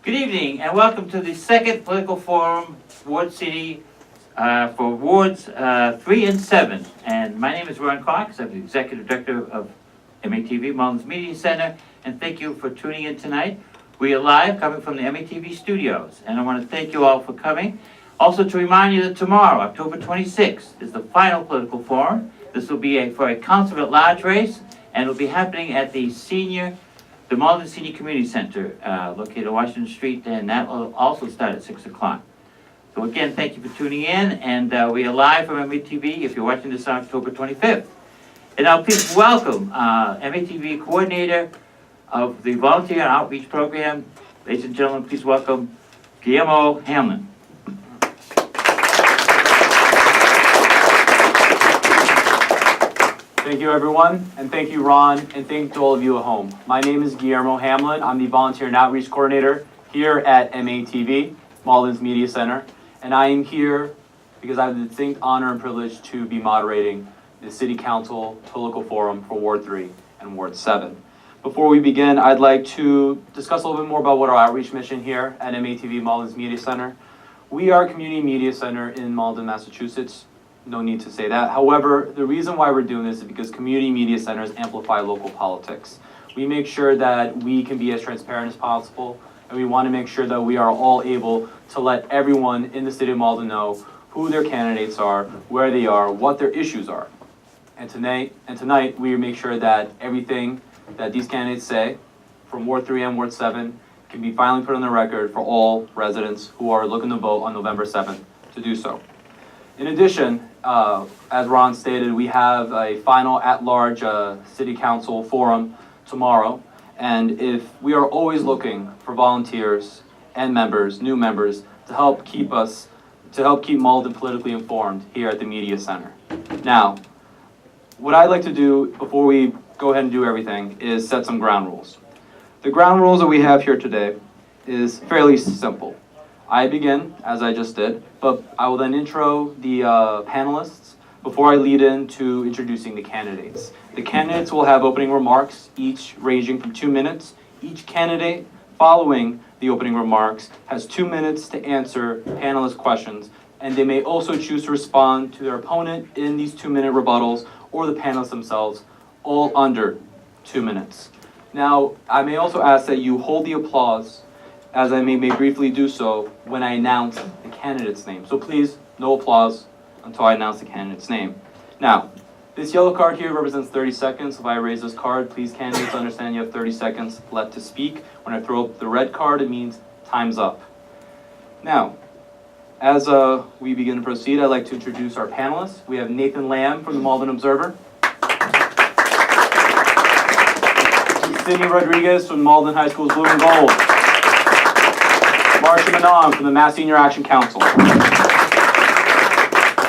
Good evening and welcome to the second Political Forum Ward City for Wards 3 and 7. And my name is Ron Cox. I'm the Executive Director of MATV, Mullins Media Center, and thank you for tuning in tonight. We are live coming from the MATV studios, and I want to thank you all for coming. Also to remind you that tomorrow, October 26th, is the final Political Forum. This will be for a Council at Large race, and it will be happening at the Malden Senior Community Center, located on Washington Street, and that will also start at 6 o'clock. So again, thank you for tuning in, and we are live from MATV if you're watching this on October 25th. And now please welcome MATV Coordinator of the Volunteer Outreach Program. Ladies and gentlemen, please welcome Guillermo Hamlin. Thank you, everyone, and thank you, Ron, and thank to all of you at home. My name is Guillermo Hamlin. I'm the Volunteer and Outreach Coordinator here at MATV, Malden's Media Center, and I am here because I have the distinct honor and privilege to be moderating the City Council Political Forum for Ward 3 and Ward 7. Before we begin, I'd like to discuss a little bit more about what our outreach mission here at MATV, Malden's Media Center. We are a community media center in Malden, Massachusetts. No need to say that. However, the reason why we're doing this is because community media centers amplify local politics. We make sure that we can be as transparent as possible, and we want to make sure that we are all able to let everyone in the city of Malden know who their candidates are, where they are, what their issues are. And tonight we make sure that everything that these candidates say from Ward 3 and Ward 7 can be finally put on the record for all residents who are looking to vote on November 7th to do so. In addition, as Ron stated, we have a final at-large City Council forum tomorrow, and we are always looking for volunteers and members, new members, to help keep Malden politically informed here at the Media Center. Now, what I'd like to do before we go ahead and do everything is set some ground rules. The ground rules that we have here today is fairly simple. I begin, as I just did, but I will then intro the panelists before I lead into introducing the candidates. The candidates will have opening remarks, each ranging from 2 minutes. Each candidate following the opening remarks has 2 minutes to answer panelist questions, and they may also choose to respond to their opponent in these 2-minute rebuttals or the panelists themselves, all under 2 minutes. Now, I may also ask that you hold the applause as I may briefly do so when I announce the candidate's name. So please, no applause until I announce the candidate's name. Now, this yellow card here represents 30 seconds. If I raise this card, please candidates understand you have 30 seconds left to speak. When I throw up the red card, it means time's up. Now, as we begin to proceed, I'd like to introduce our panelists. We have Nathan Lamb from the Malden Observer. Sydney Rodriguez from Malden High School's Blue and Gold. Marsha Manon from the Mass Senior Action Council.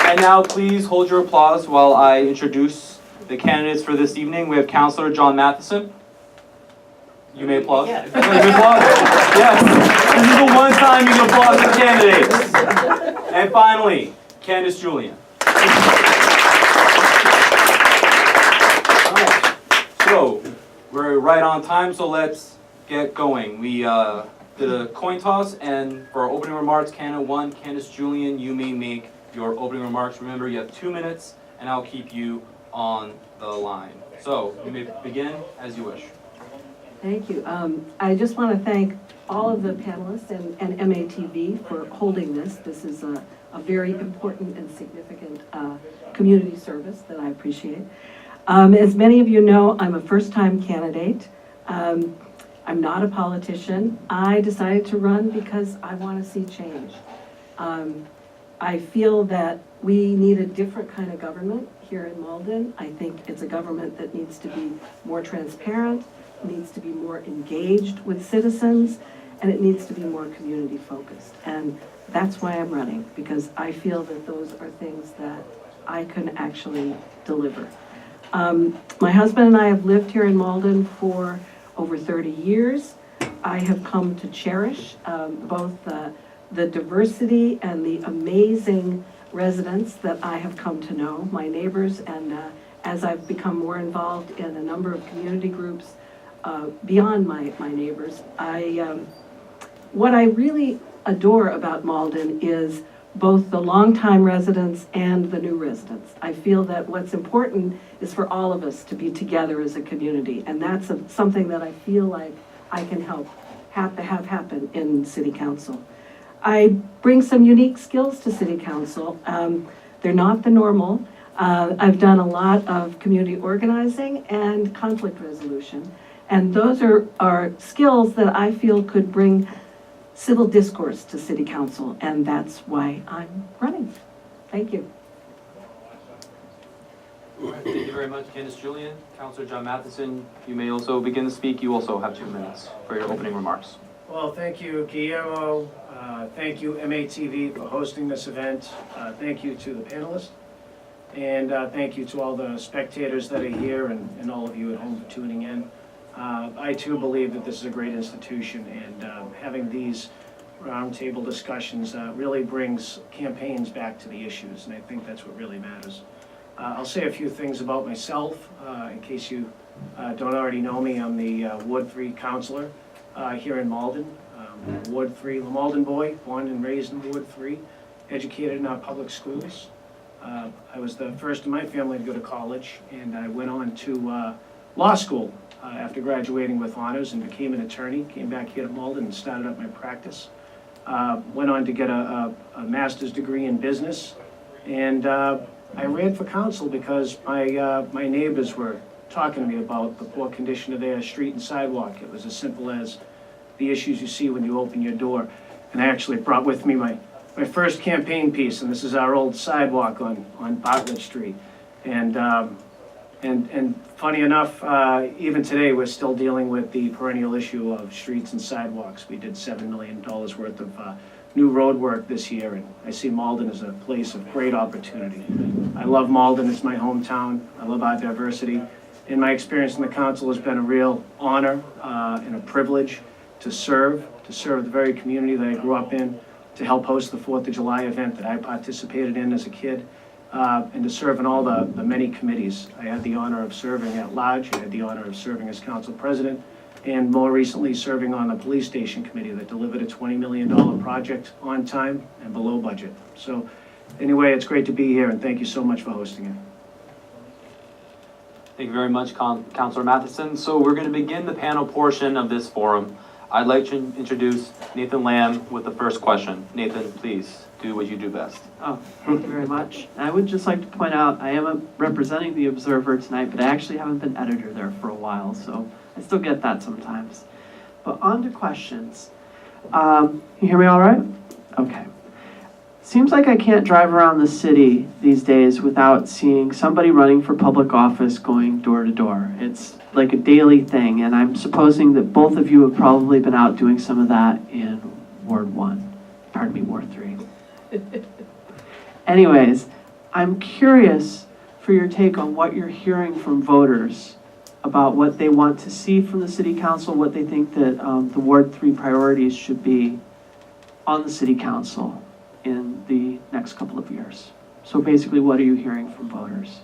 And now please hold your applause while I introduce the candidates for this evening. We have Councilor John Matheson. You may applaud. Yeah. You may applaud. Yes. This is the one time you can applaud the candidates. And finally, Candace Julian. So, we're right on time, so let's get going. We did a coin toss, and for our opening remarks, candidate 1, Candace Julian, you may make your opening remarks. Remember, you have 2 minutes, and I'll keep you on the line. So, you may begin as you wish. Thank you. I just want to thank all of the panelists and MATV for holding this. This is a very important and significant community service that I appreciate. As many of you know, I'm a first-time candidate. I'm not a politician. I decided to run because I want to see change. I feel that we need a different kind of government here in Malden. I think it's a government that needs to be more transparent, needs to be more engaged with citizens, and it needs to be more community focused. And that's why I'm running, because I feel that those are things that I can actually deliver. My husband and I have lived here in Malden for over 30 years. I have come to cherish both the diversity and the amazing residents that I have come to know, my neighbors, and as I've become more involved in a number of community groups beyond my neighbors, what I really adore about Malden is both the longtime residents and the new residents. I feel that what's important is for all of us to be together as a community, and that's something that I feel like I can have happen in City Council. I bring some unique skills to City Council. They're not the normal. I've done a lot of community organizing and conflict resolution, and those are skills that I feel could bring civil discourse to City Council, and that's why I'm running. Thank you. All right, thank you very much, Candace Julian. Councilor John Matheson, you may also begin to speak. You also have 2 minutes for your opening remarks. Well, thank you, Guillermo. Thank you, MATV, for hosting this event. Thank you to the panelists. And thank you to all the spectators that are here and all of you at home for tuning in. I too believe that this is a great institution, and having these roundtable discussions really brings campaigns back to the issues, and I think that's what really matters. I'll say a few things about myself, in case you don't already know me. I'm the Ward 3 councilor here in Malden. Ward 3, the Malden boy, born and raised in Ward 3, educated in our public schools. I was the first in my family to go to college, and I went on to law school after graduating with honors and became an attorney. Came back here to Malden and started up my practice. Went on to get a master's degree in business, and I ran for council because my neighbors were talking to me about the poor condition of their street and sidewalk. It was as simple as the issues you see when you open your door. And I actually brought with me my first campaign piece, and this is our old sidewalk on Bartlett Street. And funny enough, even today, we're still dealing with the perennial issue of streets and sidewalks. We did $7 million worth of new road work this year, and I see Malden as a place of great opportunity. I love Malden, it's my hometown. I love our diversity. And my experience in the council has been a real honor and a privilege to serve the very community that I grew up in, to help host the 4th of July event that I participated in as a kid, and to serve in all the many committees. I had the honor of serving at large. I had the honor of serving as council president, and more recently serving on the police station committee that delivered a $20 million project on time and below budget. So anyway, it's great to be here, and thank you so much for hosting it. Thank you very much, Councilor Matheson. So we're going to begin the panel portion of this forum. I'd like to introduce Nathan Lamb with the first question. Nathan, please do what you do best. Oh, thank you very much. And I would just like to point out, I am representing the Observer tonight, but I actually haven't been editor there for a while, so I still get that sometimes. But on to questions. You hear me all right? Okay. Seems like I can't drive around the city these days without seeing somebody running for public office going door to door. It's like a daily thing, and I'm supposing that both of you have probably been out doing some of that in Ward 1. Pardon me, Ward 3. Anyways, I'm curious for your take on what you're hearing from voters about what they want to see from the City Council, what they think that the Ward 3 priorities should be on the City Council in the next couple of years. So basically, what are you hearing from voters?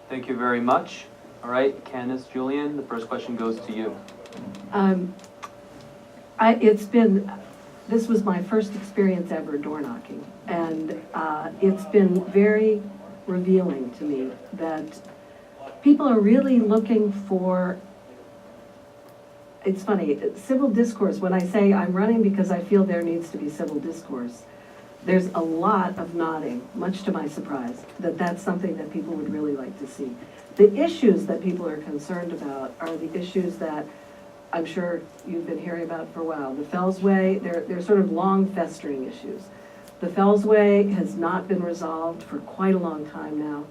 Thank you very much. All right, Candace Julian, the first question goes to you. This was my first experience ever door knocking, and it's been very revealing to me that people are really looking for, it's funny, civil discourse. When I say I'm running because I feel there needs to be civil discourse, there's a lot of nodding, much to my surprise, that that's something that people would really like to see. The issues that people are concerned about are the issues that I'm sure you've been hearing about for a while. The Fellsway, they're sort of long festering issues. The Fellsway has not been resolved for quite a long time now.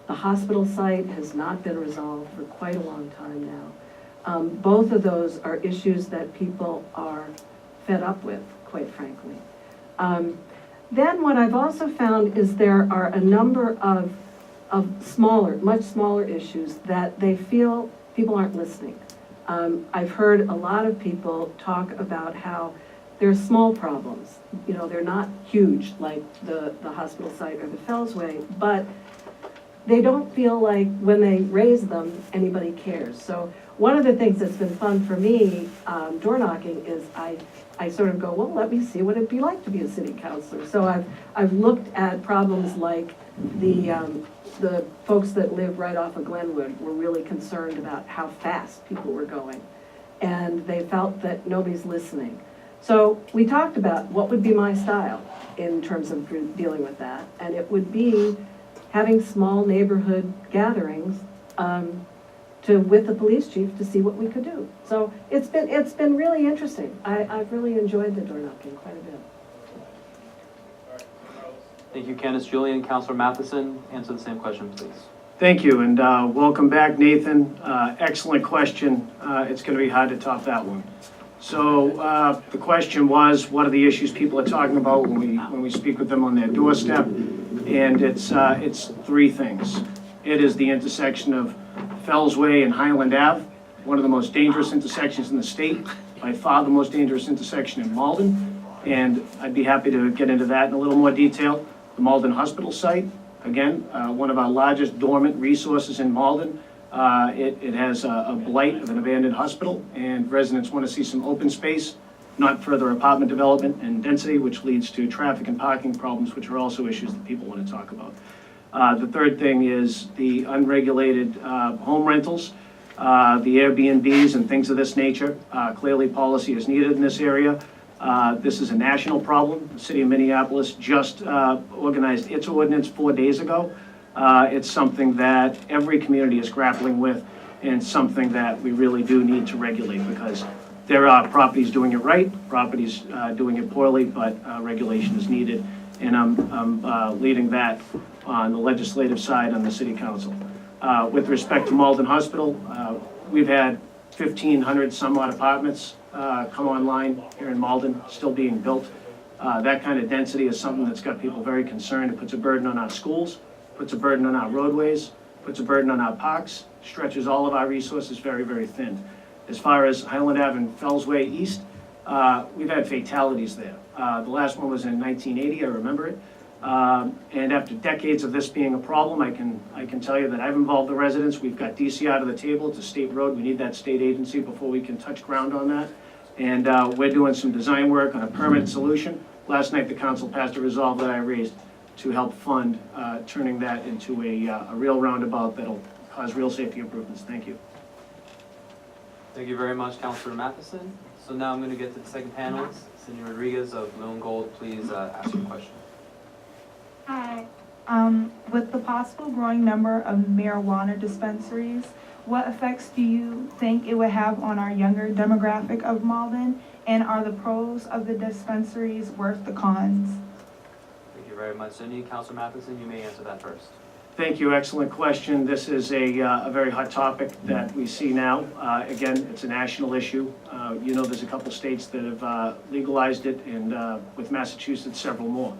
The hospital site has not been resolved for quite a long time now. Both of those are issues that people are fed up with, quite frankly. Then what I've also found is there are a number of smaller, much smaller issues that they feel people aren't listening. I've heard a lot of people talk about how there are small problems. You know, they're not huge like the hospital site or the Fellsway, but they don't feel like when they raise them, anybody cares. So one of the things that's been fun for me, door knocking, is I sort of go, well, let me see what it'd be like to be a city councilor. So I've looked at problems like the folks that live right off of Glenwood were really concerned about how fast people were going. And they felt that nobody's listening. So we talked about what would be my style in terms of dealing with that. And it would be having small neighborhood gatherings with the police chief to see what we could do. So it's been really interesting. I've really enjoyed the door knocking quite a bit. Thank you, Candace. Julian, Councilor Matheson, answer the same question, please. Thank you, and welcome back, Nathan. Excellent question. It's going to be hard to top that one. So the question was, what are the issues people are talking about when we speak with them on their doorstep? And it's three things. It is the intersection of Fells Way and Highland Ave, one of the most dangerous intersections in the state, by far the most dangerous intersection in Malden. And I'd be happy to get into that in a little more detail. The Malden Hospital site, again, one of our largest dormant resources in Malden. It has a blight of an abandoned hospital, and residents want to see some open space, not further apartment development and density, which leads to traffic and parking problems, which are also issues that people want to talk about. The third thing is the unregulated home rentals, the Airbnbs and things of this nature. Clearly, policy is needed in this area. This is a national problem. The city of Minneapolis just organized its ordinance 4 days ago. It's something that every community is grappling with, and something that we really do need to regulate, because there are properties doing it right, properties doing it poorly, but regulation is needed. And I'm leading that on the legislative side on the city council. With respect to Malden Hospital, we've had 1,500 some odd apartments come online here in Malden, still being built. That kind of density is something that's got people very concerned. It puts a burden on our schools, puts a burden on our roadways, puts a burden on our parks, stretches all of our resources very, very thin. As far as Highland Ave and Fells Way East, we've had fatalities there. The last one was in 1980, I remember it. And after decades of this being a problem, I can tell you that I've involved the residents. We've got DC out of the table. It's a state road. We need that state agency before we can touch ground on that. And we're doing some design work on a permanent solution. Last night, the council passed a resolve that I raised to help fund turning that into a real roundabout that'll cause real safety improvements. Thank you. Thank you very much, Councilor Matheson. So now I'm going to get to the second panelist, Cindy Rodriguez of Blue and Gold. Please ask your question. Hi. With the possible growing number of marijuana dispensaries, what effects do you think it would have on our younger demographic of Malden? And are the pros of the dispensaries worth the cons? Thank you very much, Cindy. Councilor Matheson, you may answer that first. Thank you. Excellent question. This is a very hot topic that we see now. Again, it's a national issue. You know, there's a couple states that have legalized it, and with Massachusetts, several more.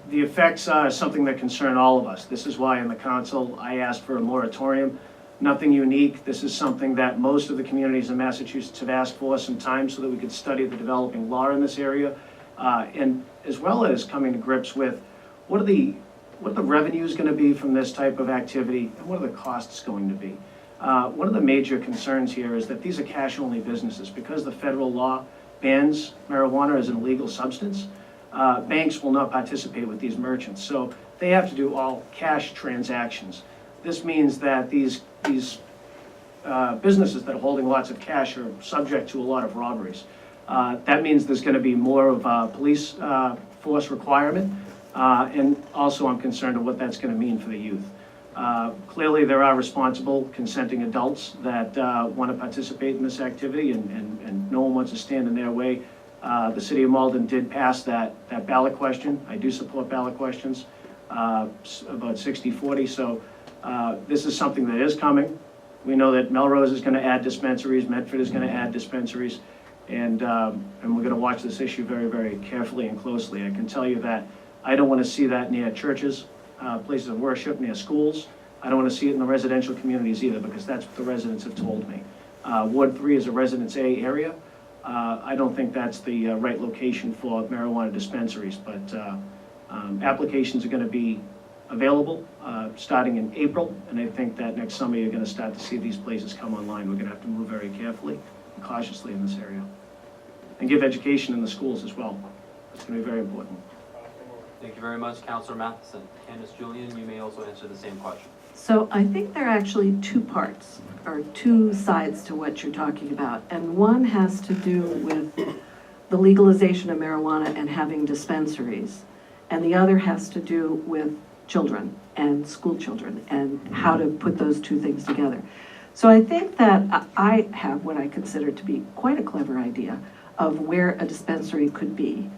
The effects are something that concern all of us. This is why in the council I asked for a moratorium. Nothing unique. This is something that most of the communities in Massachusetts have asked for some time so that we could study the developing law in this area, and as well as coming to grips with what the revenue is going to be from this type of activity, and what are the costs going to be. One of the major concerns here is that these are cash-only businesses. Because the federal law bans marijuana as an illegal substance, banks will not participate with these merchants. So they have to do all cash transactions. This means that these businesses that are holding lots of cash are subject to a lot of robberies. That means there's going to be more of a police force requirement. And also I'm concerned of what that's going to mean for the youth. Clearly there are responsible consenting adults that want to participate in this activity, and no one wants to stand in their way. The city of Malden did pass that ballot question. I do support ballot questions, about 60-40. So this is something that is coming. We know that Melrose is going to add dispensaries, Medford is going to add dispensaries, and we're going to watch this issue very, very carefully and closely. I can tell you that I don't want to see that near churches, places of worship, near schools. I don't want to see it in the residential communities either, because that's what the residents have told me. Ward 3 is a Residence A area. I don't think that's the right location for marijuana dispensaries, but applications are going to be available starting in April, and I think that next summer you're going to start to see these places come online. We're going to have to move very carefully and cautiously in this area, and give education in the schools as well. It's going to be very important. Thank you very much, Councilor Matheson. Candace Julian, you may also answer the same question. So I think there are actually two parts, or two sides to what you're talking about. And one has to do with the legalization of marijuana and having dispensaries. And the other has to do with children and school children and how to put those two things together. So I think that I have what I consider to be quite a clever idea of where a dispensary could be.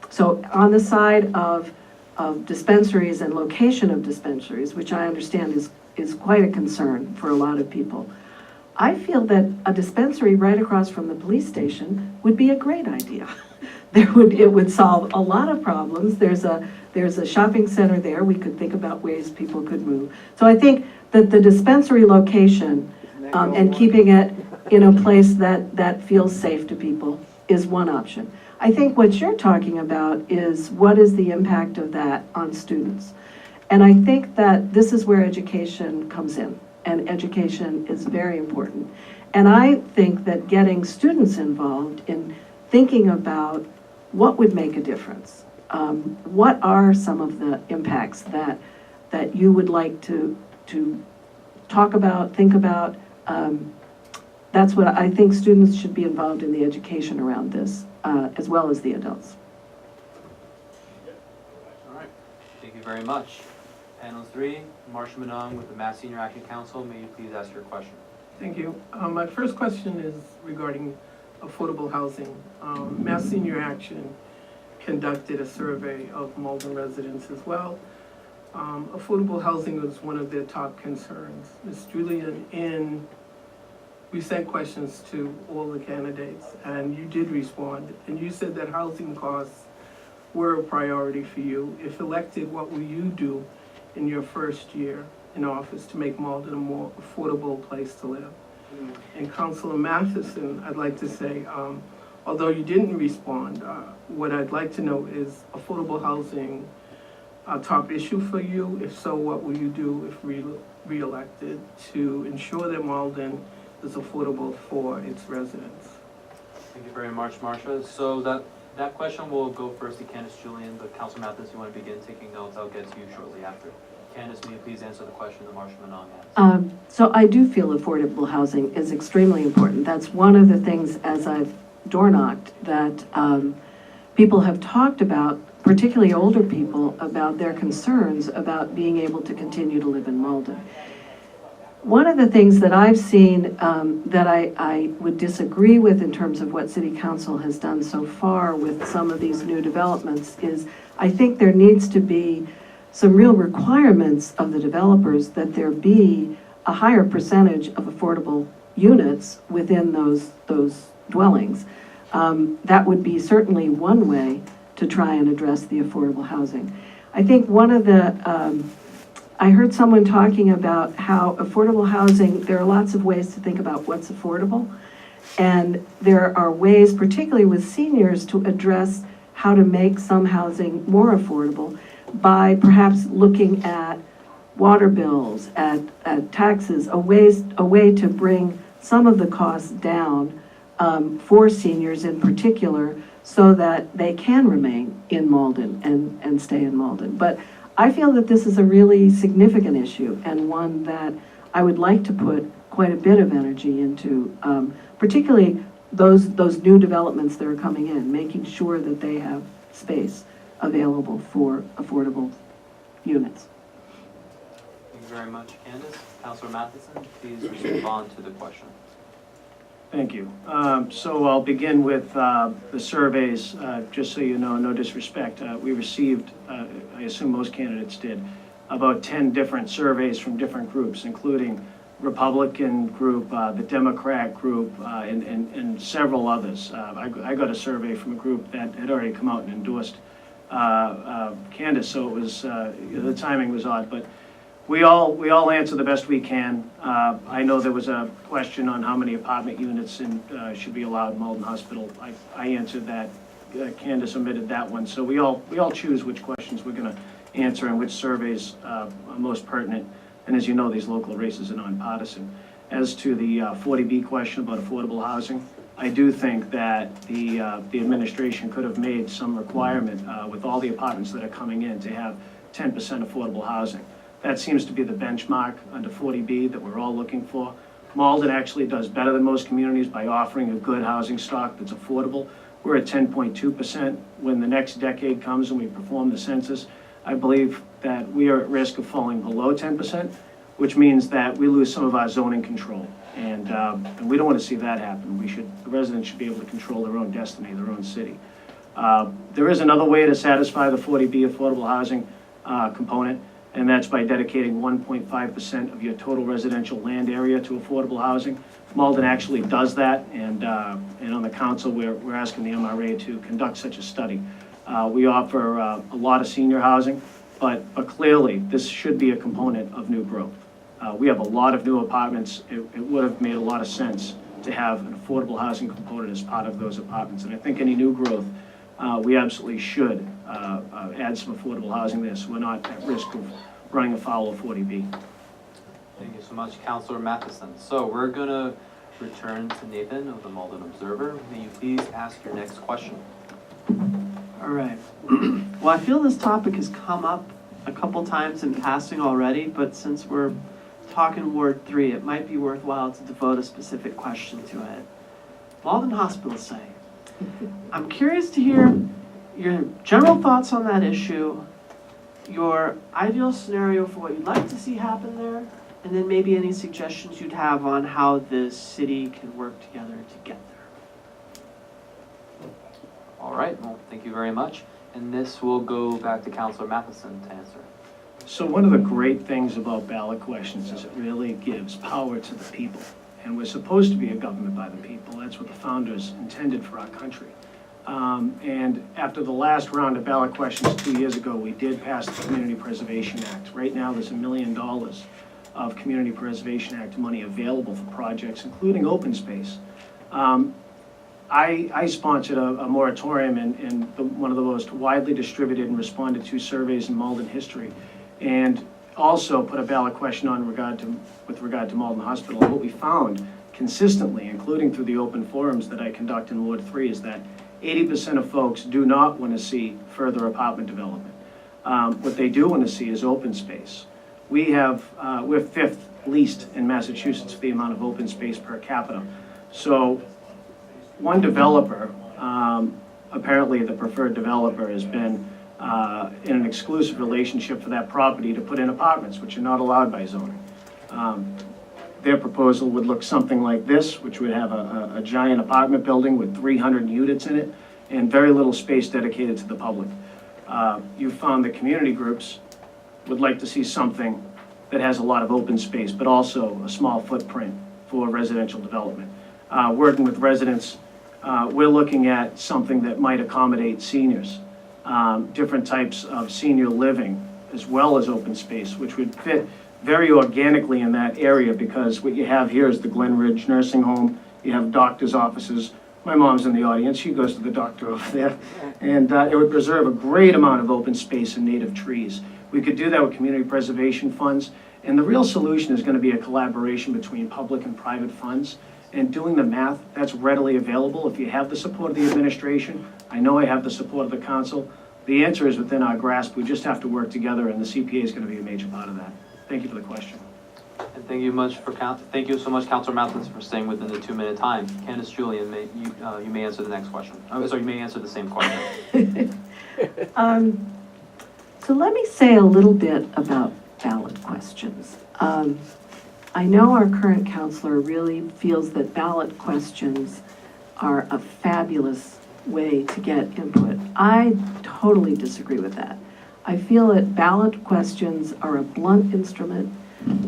So on the side of dispensaries and location of dispensaries, which I understand is quite a concern for a lot of people, I feel that a dispensary right across from the police station would be a great idea. It would solve a lot of problems. There's a shopping center there. We could think about ways people could move. So I think that the dispensary location and keeping it in a place that feels safe to people is one option. I think what you're talking about is what is the impact of that on students. And I think that this is where education comes in, and education is very important. And I think that getting students involved in thinking about what would make a difference, what are some of the impacts that you would like to talk about, think about. That's what I think students should be involved in, the education around this, as well as the adults. All right, thank you very much. Panel 3, Marsha Manong with the Mass Senior Action Council. May you please ask your question? Thank you. My first question is regarding affordable housing. Mass Senior Action conducted a survey of Malden residents as well. Affordable housing was one of their top concerns. Ms. Julian, we sent questions to all the candidates, and you did respond, and you said that housing costs were a priority for you. If elected, what will you do in your first year in office to make Malden a more affordable place to live? And Councilor Matheson, I'd like to say, although you didn't respond, what I'd like to know is affordable housing a top issue for you? If so, what will you do if re-elected to ensure that Malden is affordable for its residents? Thank you very much, Marsha. So that question will go first to Candace Julian, but Councilor Mathis, you want to begin taking notes? I'll get to you shortly after. Candace, may you please answer the question that Marsha Manong asked? So I do feel affordable housing is extremely important. That's one of the things, as I've door-knocked, that people have talked about, particularly older people, about their concerns about being able to continue to live in Malden. One of the things that I've seen that I would disagree with in terms of what City Council has done so far with some of these new developments is I think there needs to be some real requirements of the developers that there be a higher percentage of affordable units within those dwellings. That would be certainly one way to try and address the affordable housing. I think one of the I heard someone talking about how affordable housing, there are lots of ways to think about what's affordable. And there are ways, particularly with seniors, to address how to make some housing more affordable by perhaps looking at water bills, at taxes, a way to bring some of the costs down for seniors in particular so that they can remain in Malden and stay in Malden. But I feel that this is a really significant issue and one that I would like to put quite a bit of energy into, particularly those new developments that are coming in, making sure that they have space available for affordable units. Thank you very much, Candace. Councilor Matheson, please respond to the question. Thank you. So I'll begin with the surveys, just so you know, no disrespect. We received, I assume most candidates did, about 10 different surveys from different groups, including Republican group, the Democrat group, and several others. I got a survey from a group that had already come out and endorsed Candace, so it was, the timing was odd, but we all answer the best we can. I know there was a question on how many apartment units should be allowed in Malden Hospital. I answered that. Candace omitted that one. So we all choose which questions we're going to answer and which surveys are most pertinent. And as you know, these local races are nonpartisan. As to the 40B question about affordable housing, I do think that the administration could have made some requirement with all the apartments that are coming in to have 10% affordable housing. That seems to be the benchmark under 40B that we're all looking for. Malden actually does better than most communities by offering a good housing stock that's affordable. We're at 10.2%. When the next decade comes and we perform the census, I believe that we are at risk of falling below 10%, which means that we lose some of our zoning control. And we don't want to see that happen. The residents should be able to control their own destiny, their own city. There is another way to satisfy the 40B affordable housing component, and that's by dedicating 1.5% of your total residential land area to affordable housing. Malden actually does that, and on the council, we're asking the MRA to conduct such a study. We offer a lot of senior housing, but clearly, this should be a component of new growth. We have a lot of new apartments. It would have made a lot of sense to have an affordable housing component as part of those apartments. And I think any new growth, we absolutely should add some affordable housing there, so we're not at risk of running afoul of 40B. Thank you so much, Councilor Matheson. So we're gonna return to Nathan of the Malden Observer. May you please ask your next question? All right. Well, I feel this topic has come up a couple times in passing already, but since we're talking Ward 3, it might be worthwhile to devote a specific question to it. Malden Hospital site. I'm curious to hear your general thoughts on that issue, your ideal scenario for what you'd like to see happen there, and then maybe any suggestions you'd have on how the city can work together to get there. All right, well, thank you very much. And this will go back to Councilor Matheson to answer. So one of the great things about ballot questions is it really gives power to the people. And we're supposed to be a government by the people. That's what the founders intended for our country. And after the last round of ballot questions 2 years ago, we did pass the Community Preservation Act. Right now, there's $1 million of Community Preservation Act money available for projects, including open space. I sponsored a moratorium in one of the most widely distributed and responded to surveys in Malden history, and also put a ballot question on with regard to Malden Hospital. And what we found consistently, including through the open forums that I conduct in Ward 3, is that 80% of folks do not want to see further apartment development. What they do want to see is open space. We're fifth least in Massachusetts for the amount of open space per capita. So one developer, apparently the preferred developer, has been in an exclusive relationship for that property to put in apartments, which are not allowed by zoning. Their proposal would look something like this, which would have a giant apartment building with 300 units in it and very little space dedicated to the public. You found that community groups would like to see something that has a lot of open space, but also a small footprint for residential development. Working with residents, we're looking at something that might accommodate seniors, different types of senior living, as well as open space, which would fit very organically in that area, because what you have here is the Glen Ridge Nursing Home. You have doctor's offices. My mom's in the audience. She goes to the doctor over there. And it would preserve a great amount of open space and native trees. We could do that with community preservation funds. And the real solution is going to be a collaboration between public and private funds. And doing the math, that's readily available. If you have the support of the administration, I know I have the support of the council. The answer is within our grasp. We just have to work together, and the CPA is going to be a major part of that. Thank you for the question. And thank you so much, Councilor Matheson, for staying within the 2-minute time. Candace Julian, you may answer the next question. Oh, sorry, you may answer the same question. So let me say a little bit about ballot questions. I know our current counselor really feels that ballot questions are a fabulous way to get input. I totally disagree with that. I feel that ballot questions are a blunt instrument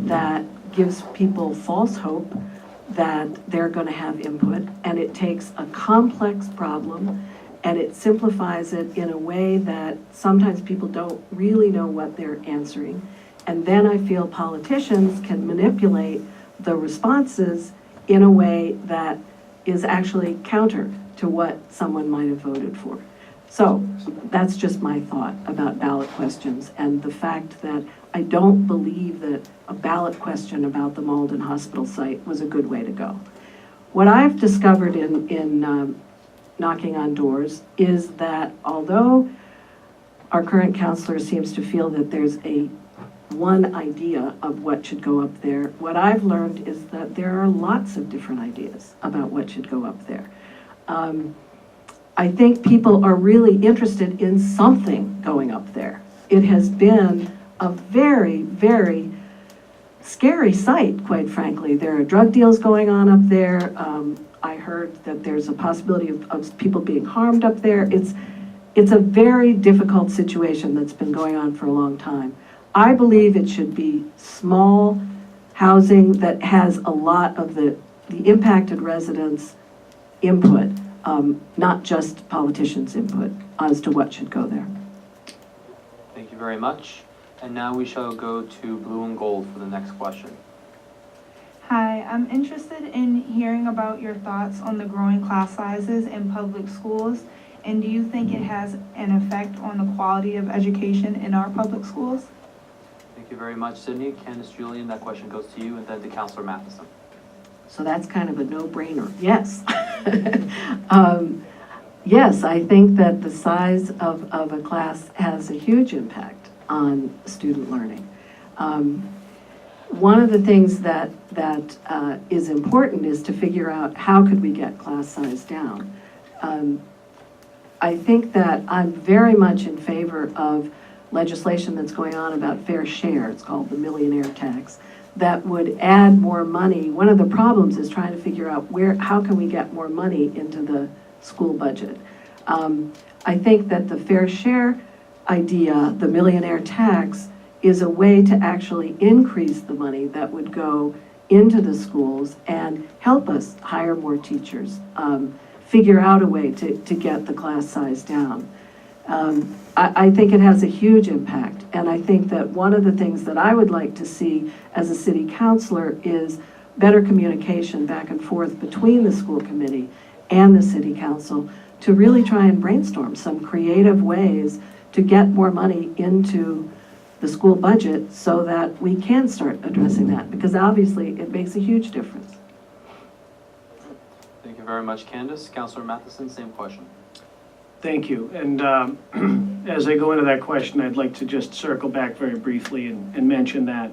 that gives people false hope that they're going to have input, and it takes a complex problem and it simplifies it in a way that sometimes people don't really know what they're answering. And then I feel politicians can manipulate the responses in a way that is actually counter to what someone might have voted for. So that's just my thought about ballot questions and the fact that I don't believe that a ballot question about the Malden Hospital site was a good way to go. What I've discovered in knocking on doors is that although our current counselor seems to feel that there's one idea of what should go up there, what I've learned is that there are lots of different ideas about what should go up there. I think people are really interested in something going up there. It has been a very, very scary sight, quite frankly. There are drug deals going on up there. I heard that there's a possibility of people being harmed up there. It's a very difficult situation that's been going on for a long time. I believe it should be small housing that has a lot of the impacted residents' input, not just politicians' input as to what should go there. Thank you very much. And now we shall go to blue and gold for the next question. Hi, I'm interested in hearing about your thoughts on the growing class sizes in public schools, and do you think it has an effect on the quality of education in our public schools? Thank you very much, Sydney. Candace, Julian, that question goes to you, and then to Councilor Matheson. So that's kind of a no-brainer. Yes. Yes, I think that the size of a class has a huge impact on student learning. One of the things that is important is to figure out how could we get class size down. I think that I'm very much in favor of legislation that's going on about fair share. It's called the millionaire tax. That would add more money. One of the problems is trying to figure out how can we get more money into the school budget. I think that the fair share idea, the millionaire tax, is a way to actually increase the money that would go into the schools and help us hire more teachers, figure out a way to get the class size down. I think it has a huge impact, and I think that one of the things that I would like to see as a city councilor is better communication back and forth between the school committee and the city council to really try and brainstorm some creative ways to get more money into the school budget so that we can start addressing that, because obviously it makes a huge difference. Thank you very much, Candace. Councilor Matheson, same question. Thank you. And as I go into that question, I'd like to just circle back very briefly and mention that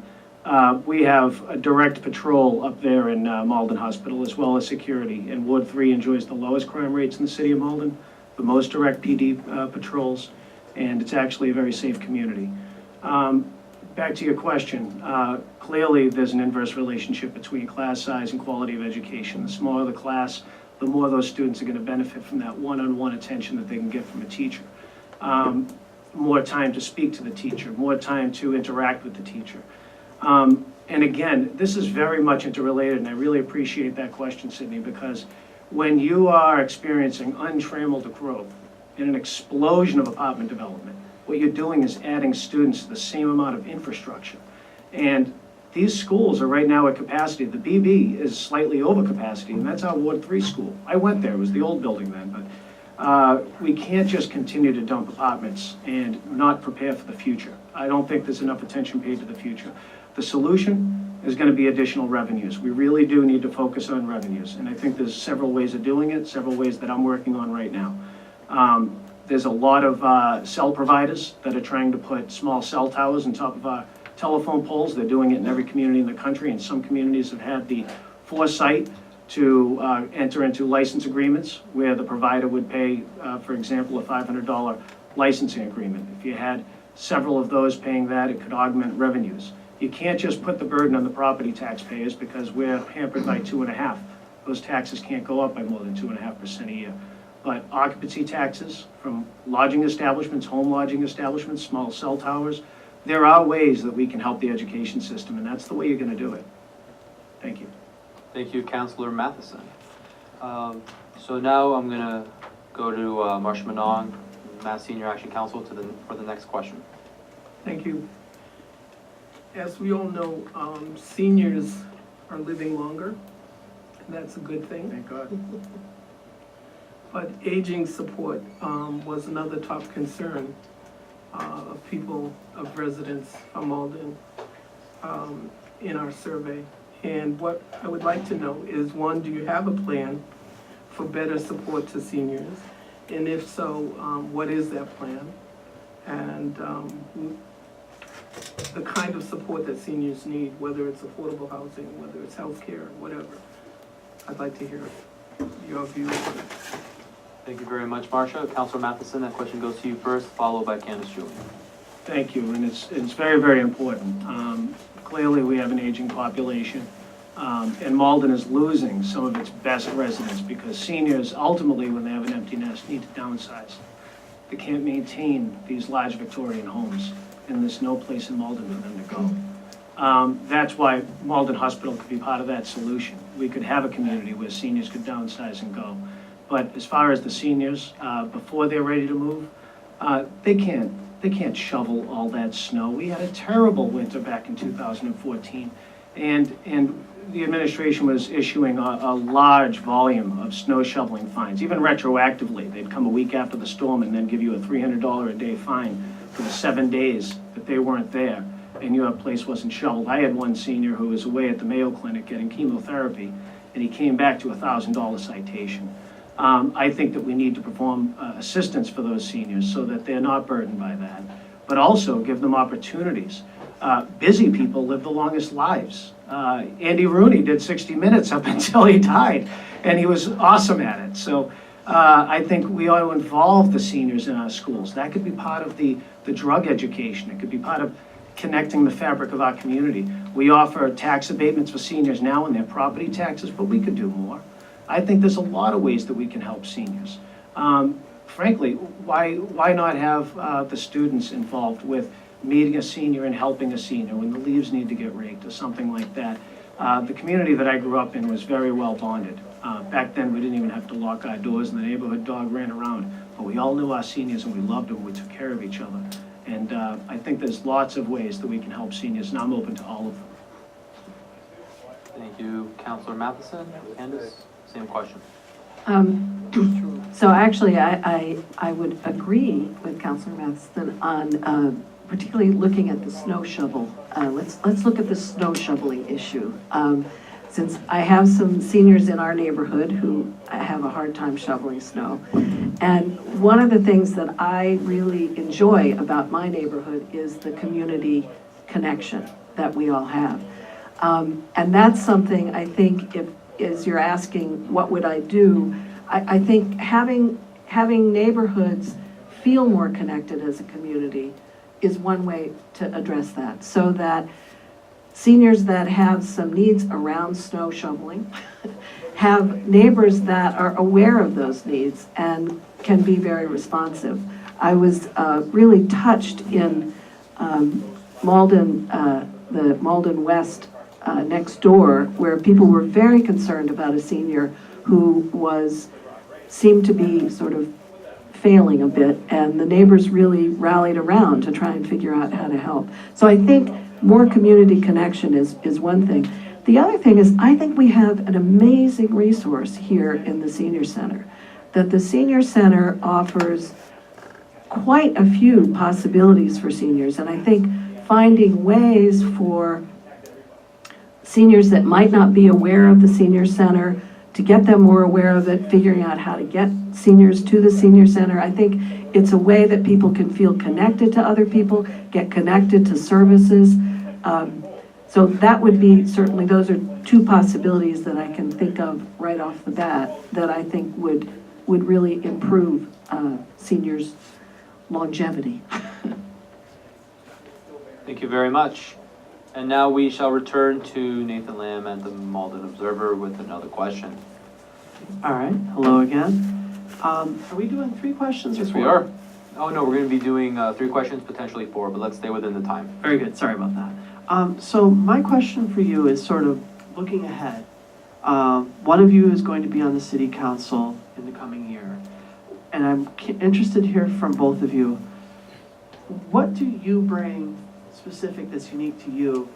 we have a direct patrol up there in Malden Hospital, as well as security. And Ward 3 enjoys the lowest crime rates in the city of Malden, the most direct PD patrols, and it's actually a very safe community. Back to your question, clearly there's an inverse relationship between class size and quality of education. The smaller the class, the more those students are going to benefit from that one-on-one attention that they can get from a teacher. More time to speak to the teacher, more time to interact with the teacher. And again, this is very much interrelated, and I really appreciate that question, Sydney, because when you are experiencing untrammeled growth and an explosion of apartment development, what you're doing is adding students to the same amount of infrastructure. And these schools are right now at capacity. The BB is slightly over capacity, and that's our Ward 3 school. I went there, it was the old building then, but we can't just continue to dump apartments and not prepare for the future. I don't think there's enough attention paid to the future. The solution is going to be additional revenues. We really do need to focus on revenues, and I think there's several ways of doing it, several ways that I'm working on right now. There's a lot of cell providers that are trying to put small cell towers on top of telephone poles. They're doing it in every community in the country, and some communities have had the foresight to enter into license agreements where the provider would pay, for example, a $500 licensing agreement. If you had several of those paying that, it could augment revenues. You can't just put the burden on the property taxpayers because we're hampered by 2.5. Those taxes can't go up by more than 2.5% a year. But occupancy taxes from lodging establishments, home lodging establishments, small cell towers, there are ways that we can help the education system, and that's the way you're going to do it. Thank you. Thank you, Councilor Matheson. So now I'm going to go to Marsha Manon, Mass Senior Action Council, for the next question. Thank you. As we all know, seniors are living longer, and that's a good thing. Thank God. But aging support was another top concern of people, of residents from Malden in our survey. And what I would like to know is, one, do you have a plan for better support to seniors? And if so, what is that plan? And the kind of support that seniors need, whether it's affordable housing, whether it's healthcare, whatever. I'd like to hear your views on it. Thank you very much, Marcia. Councilor Matheson, that question goes to you first, followed by Candace Julian. Thank you, and it's very, very important. Clearly, we have an aging population, and Malden is losing some of its best residents because seniors, ultimately, when they have an empty nest, need to downsize. They can't maintain these large Victorian homes, and there's no place in Malden for them to go. That's why Malden Hospital could be part of that solution. We could have a community where seniors could downsize and go. But as far as the seniors, before they're ready to move, they can't shovel all that snow. We had a terrible winter back in 2014, and the administration was issuing a large volume of snow shoveling fines, even retroactively. They'd come a week after the storm and then give you a $300 a day fine for the 7 days that they weren't there and your place wasn't shoveled. I had one senior who was away at the Mayo Clinic getting chemotherapy, and he came back to a $1,000 citation. I think that we need to perform assistance for those seniors so that they're not burdened by that, but also give them opportunities. Busy people live the longest lives. Andy Rooney did 60 Minutes up until he died, and he was awesome at it. So I think we ought to involve the seniors in our schools. That could be part of the drug education. It could be part of connecting the fabric of our community. We offer tax abatements for seniors now in their property taxes, but we could do more. I think there's a lot of ways that we can help seniors. Frankly, why not have the students involved with meeting a senior and helping a senior when the leaves need to get raked or something like that? The community that I grew up in was very well bonded. Back then, we didn't even have to lock our doors and the neighborhood dog ran around. But we all knew our seniors and we loved them, we took care of each other. And I think there's lots of ways that we can help seniors, and I'm open to all of them. Thank you, Councilor Matheson. Candace, same question. So actually, I would agree with Councilor Matheson on particularly looking at the snow shovel. Let's look at the snow shoveling issue. Since I have some seniors in our neighborhood who have a hard time shoveling snow. And one of the things that I really enjoy about my neighborhood is the community connection that we all have. And that's something I think, if as you're asking, what would I do? I think having neighborhoods feel more connected as a community is one way to address that, so that seniors that have some needs around snow shoveling have neighbors that are aware of those needs and can be very responsive. I was really touched in Malden, the Malden West next door, where people were very concerned about a senior who seemed to be sort of failing a bit, and the neighbors really rallied around to try and figure out how to help. So I think more community connection is one thing. The other thing is, I think we have an amazing resource here in the Senior Center, that the Senior Center offers quite a few possibilities for seniors, and I think finding ways for seniors that might not be aware of the Senior Center, to get them more aware of it, figuring out how to get seniors to the Senior Center. I think it's a way that people can feel connected to other people, get connected to services. So that would be, certainly those are two possibilities that I can think of right off the bat that I think would really improve seniors' longevity. Thank you very much. And now we shall return to Nathan Lamb and the Malden Observer with another question. All right, hello again. Are we doing 3 questions or 4? Yes, we are. Oh, no, we're going to be doing 3 questions, potentially 4, but let's stay within the time. Very good, sorry about that. So my question for you is sort of looking ahead. One of you is going to be on the city council in the coming year, and I'm interested to hear from both of you. What do you bring specific that's unique to you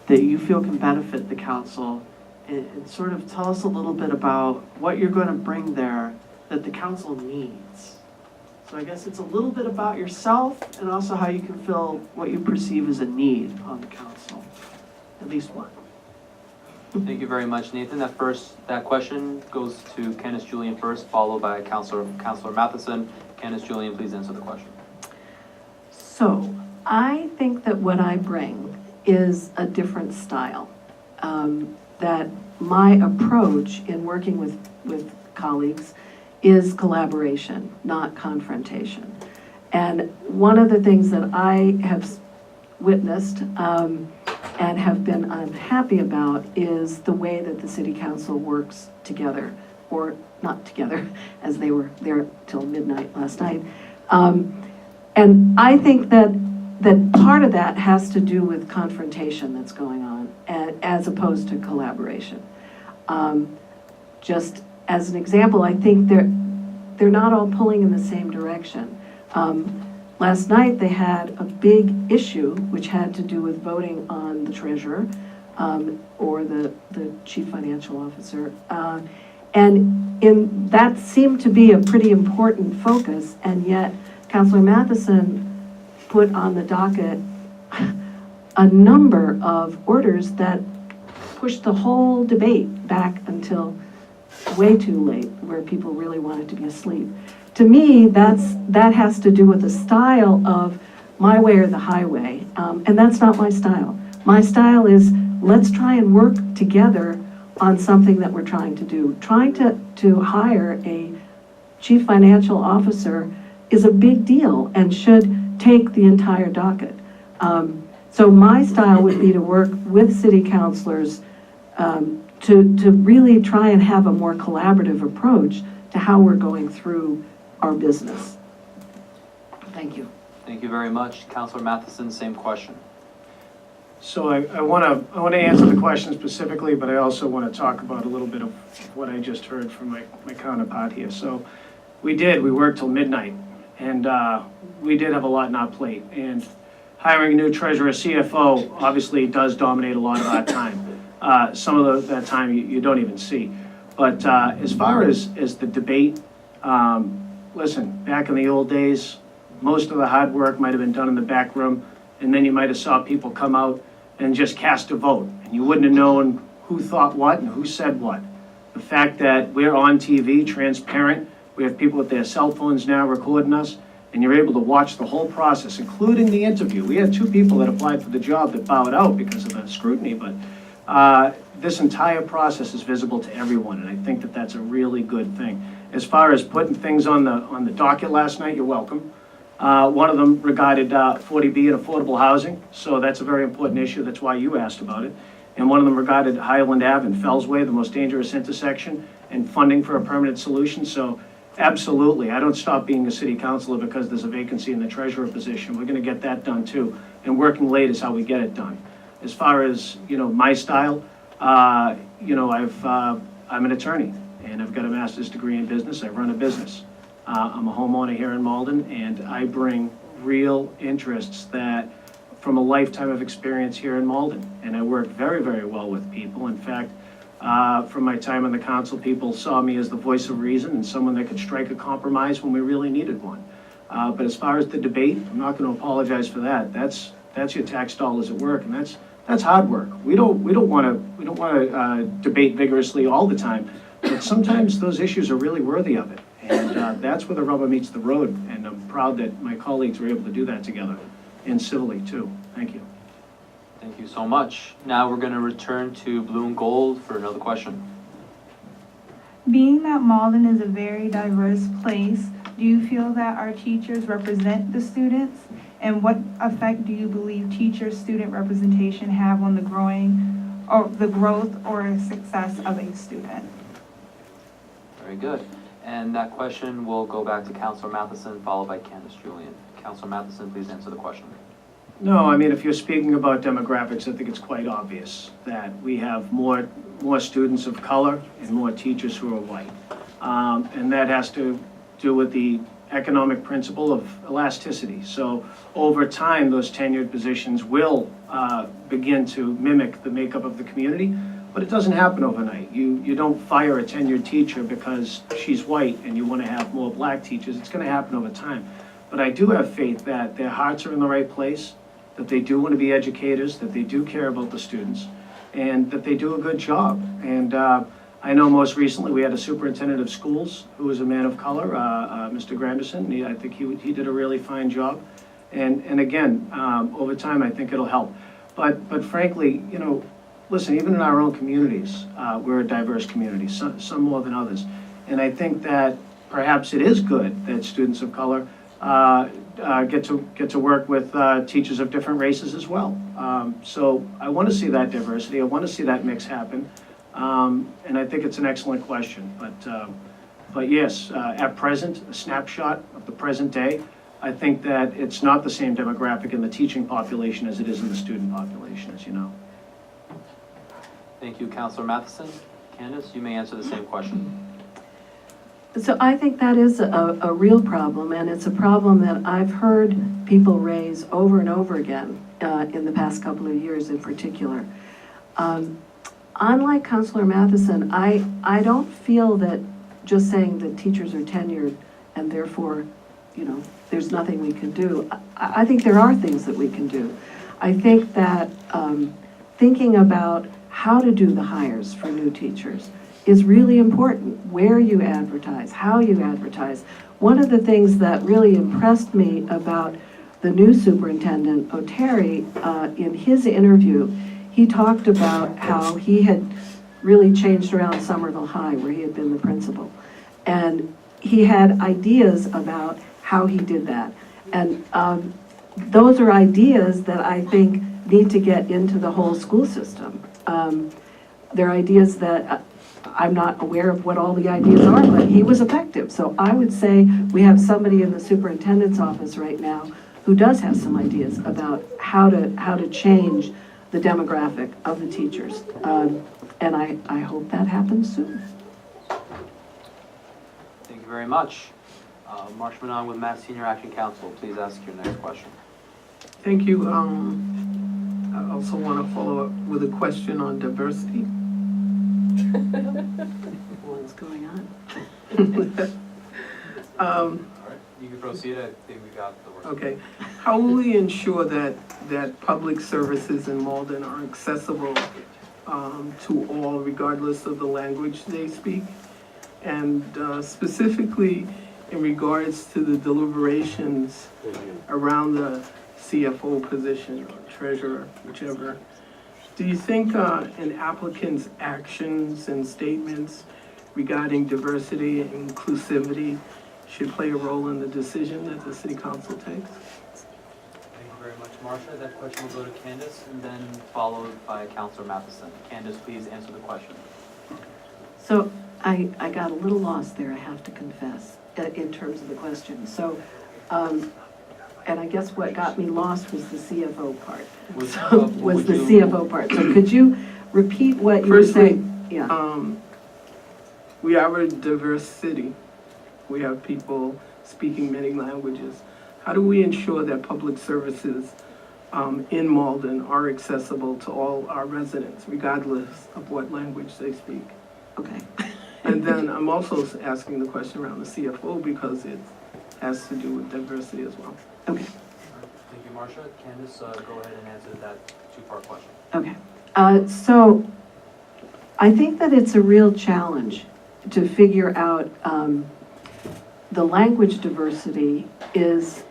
that you feel can benefit the council, and sort of tell us a little bit about what you're going to bring there that the council needs. So I guess it's a little bit about yourself and also how you can fill what you perceive as a need on the council, at least one. Thank you very much, Nathan. That question goes to Candace Julian first, followed by Councilor Matheson. Candace Julian, please answer the question. So, I think that what I bring is a different style. That my approach in working with colleagues is collaboration, not confrontation. And one of the things that I have witnessed and have been unhappy about is the way that the city council works together, or not together, as they were there till midnight last night. And I think that part of that has to do with confrontation that's going on, as opposed to collaboration. Just as an example, I think they're not all pulling in the same direction. Last night, they had a big issue which had to do with voting on the treasurer or the chief financial officer. And that seemed to be a pretty important focus, and yet Councilor Matheson put on the docket a number of orders that pushed the whole debate back until way too late, where people really wanted to be asleep. To me, that has to do with the style of my way or the highway, and that's not my style. My style is, let's try and work together on something that we're trying to do. Trying to hire a chief financial officer is a big deal and should take the entire docket. So my style would be to work with city councilors to really try and have a more collaborative approach to how we're going through our business. Thank you. Thank you very much. Councilor Matheson, same question. So I want to answer the question specifically, but I also want to talk about a little bit of what I just heard from my counterpart here. So we worked till midnight, and we did have a lot on our plate. And hiring a new treasurer, CFO, obviously does dominate a lot of our time. Some of that time you don't even see. But as far as the debate, listen, back in the old days, most of the hard work might have been done in the back room, and then you might have saw people come out and just cast a vote, and you wouldn't have known who thought what and who said what. The fact that we're on TV, transparent, we have people with their cell phones now recording us, and you're able to watch the whole process, including the interview. We had 2 people that applied for the job that bowed out because of the scrutiny, but this entire process is visible to everyone, and I think that that's a really good thing. As far as putting things on the docket last night, you're welcome. One of them regarded 40B and affordable housing, so that's a very important issue. That's why you asked about it. And one of them regarded Highland Ave and Fells Way, the most dangerous intersection, and funding for a permanent solution. So absolutely, I don't stop being a city councilor because there's a vacancy in the treasurer position. We're going to get that done too. And working late is how we get it done. As far as, my style, I'm an attorney, and I've got a master's degree in business. I run a business. I'm a homeowner here in Malden, and I bring real interests that from a lifetime of experience here in Malden. And I work very, very well with people. In fact, from my time on the council, people saw me as the voice of reason and someone that could strike a compromise when we really needed one. But as far as the debate, I'm not going to apologize for that. That's your tax dollars at work, and that's hard work. We don't want to debate vigorously all the time, but sometimes those issues are really worthy of it. And that's where the rubber meets the road, and I'm proud that my colleagues were able to do that together, and civilly too. Thank you. Thank you so much. Now we're going to return to Blue and Gold for another question. Being that Malden is a very diverse place, do you feel that our teachers represent the students? And what effect do you believe teacher-student representation have on the growth or success of a student? Very good. And that question will go back to Councilor Matheson, followed by Candace Julian. Councilor Matheson, please answer the question. No, I mean, if you're speaking about demographics, I think it's quite obvious that we have more students of color and more teachers who are white. And that has to do with the economic principle of elasticity. So over time, those tenured positions will begin to mimic the makeup of the community. But it doesn't happen overnight. You don't fire a tenured teacher because she's white and you want to have more black teachers. It's going to happen over time. But I do have faith that their hearts are in the right place, that they do want to be educators, that they do care about the students, and that they do a good job. And I know most recently we had a superintendent of schools who was a man of color, Mr. Granderson. I think he did a really fine job. And again, over time, I think it'll help. But frankly, you know, listen, even in our own communities, we're a diverse community, some more than others. And I think that perhaps it is good that students of color get to work with teachers of different races as well. So I want to see that diversity. I want to see that mix happen. And I think it's an excellent question. But yes, at present, a snapshot of the present day, I think that it's not the same demographic in the teaching population as it is in the student population, as you know. Thank you, Councilor Matheson. Candace, you may answer the same question. So I think that is a real problem, and it's a problem that I've heard people raise over and over again in the past couple of years in particular. Unlike Councilor Matheson, I don't feel that just saying that teachers are tenured and therefore, you know, there's nothing we can do. I think there are things that we can do. I think that thinking about how to do the hires for new teachers is really important. Where you advertise, how you advertise. One of the things that really impressed me about the new superintendent, O'Terry, in his interview, he talked about how he had really changed around Somerville High, where he had been the principal. And he had ideas about how he did that. And those are ideas that I think need to get into the whole school system. They're ideas that I'm not aware of what all the ideas are, but he was effective. So I would say we have somebody in the superintendent's office right now who does have some ideas about how to change the demographic of the teachers. And I hope that happens soon. Thank you very much. Marsh Manon with Mass Senior Action Council, please ask your next question. Thank you. I also want to follow up with a question on diversity. What's going on? All right, you can proceed. I think we got the work. Okay. How will we ensure that public services in Malden are accessible to all, regardless of the language they speak? And specifically in regards to the deliberations around the CFO position or treasurer, whichever, do you think an applicant's actions and statements regarding diversity and inclusivity should play a role in the decision that the city council takes? Thank you very much, Marsha. That question will go to Candace and then followed by Councilor Matheson. Candace, please answer the question. So I got a little lost there, I have to confess, in terms of the question. So, and I guess what got me lost was the CFO part. Was the CFO part. So could you repeat what you were saying? Yeah. We are a diverse city. We have people speaking many languages. How do we ensure that public services in Malden are accessible to all our residents, regardless of what language they speak? Okay. And then I'm also asking the question around the CFO because it has to do with diversity as well. Okay. Thank you, Marsha. Candace, go ahead and answer that two-part question. Okay. So I think that it's a real challenge to figure out the language diversity is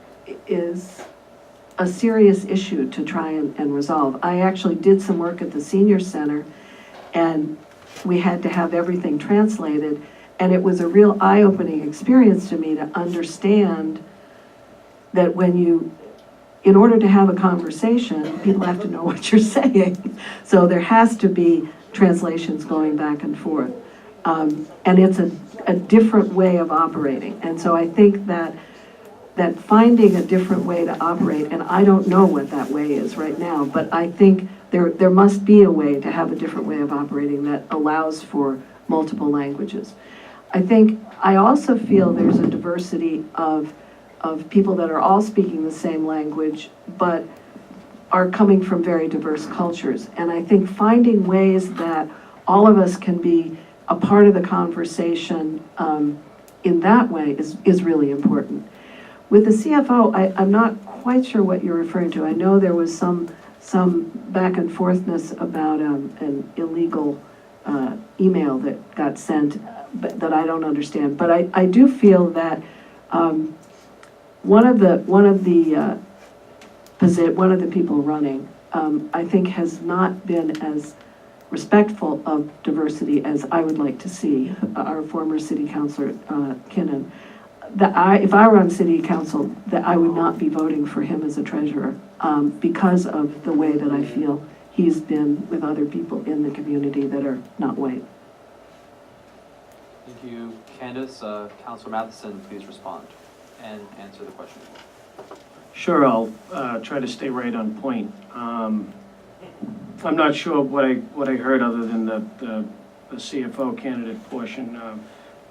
a serious issue to try and resolve. I actually did some work at the senior center, and we had to have everything translated, and it was a real eye-opening experience to me to understand that in order to have a conversation, people have to know what you're saying. So there has to be translations going back and forth. And it's a different way of operating. And so I think that finding a different way to operate, and I don't know what that way is right now, but I think there must be a way to have a different way of operating that allows for multiple languages. I also feel there's a diversity of people that are all speaking the same language, but are coming from very diverse cultures. And I think finding ways that all of us can be a part of the conversation in that way is really important. With the CFO, I'm not quite sure what you're referring to. I know there was some back and forthness about an illegal email that got sent, but that I don't understand. But I do feel that one of the people running, I think, has not been as respectful of diversity as I would like to see. Our former city councilor, Kinnan, if I were on city council, that I would not be voting for him as a treasurer because of the way that I feel he's been with other people in the community that are not white. Thank you, Candace. Councilor Matheson, please respond and answer the question. Sure, I'll try to stay right on point. I'm not sure what I heard other than the CFO candidate portion,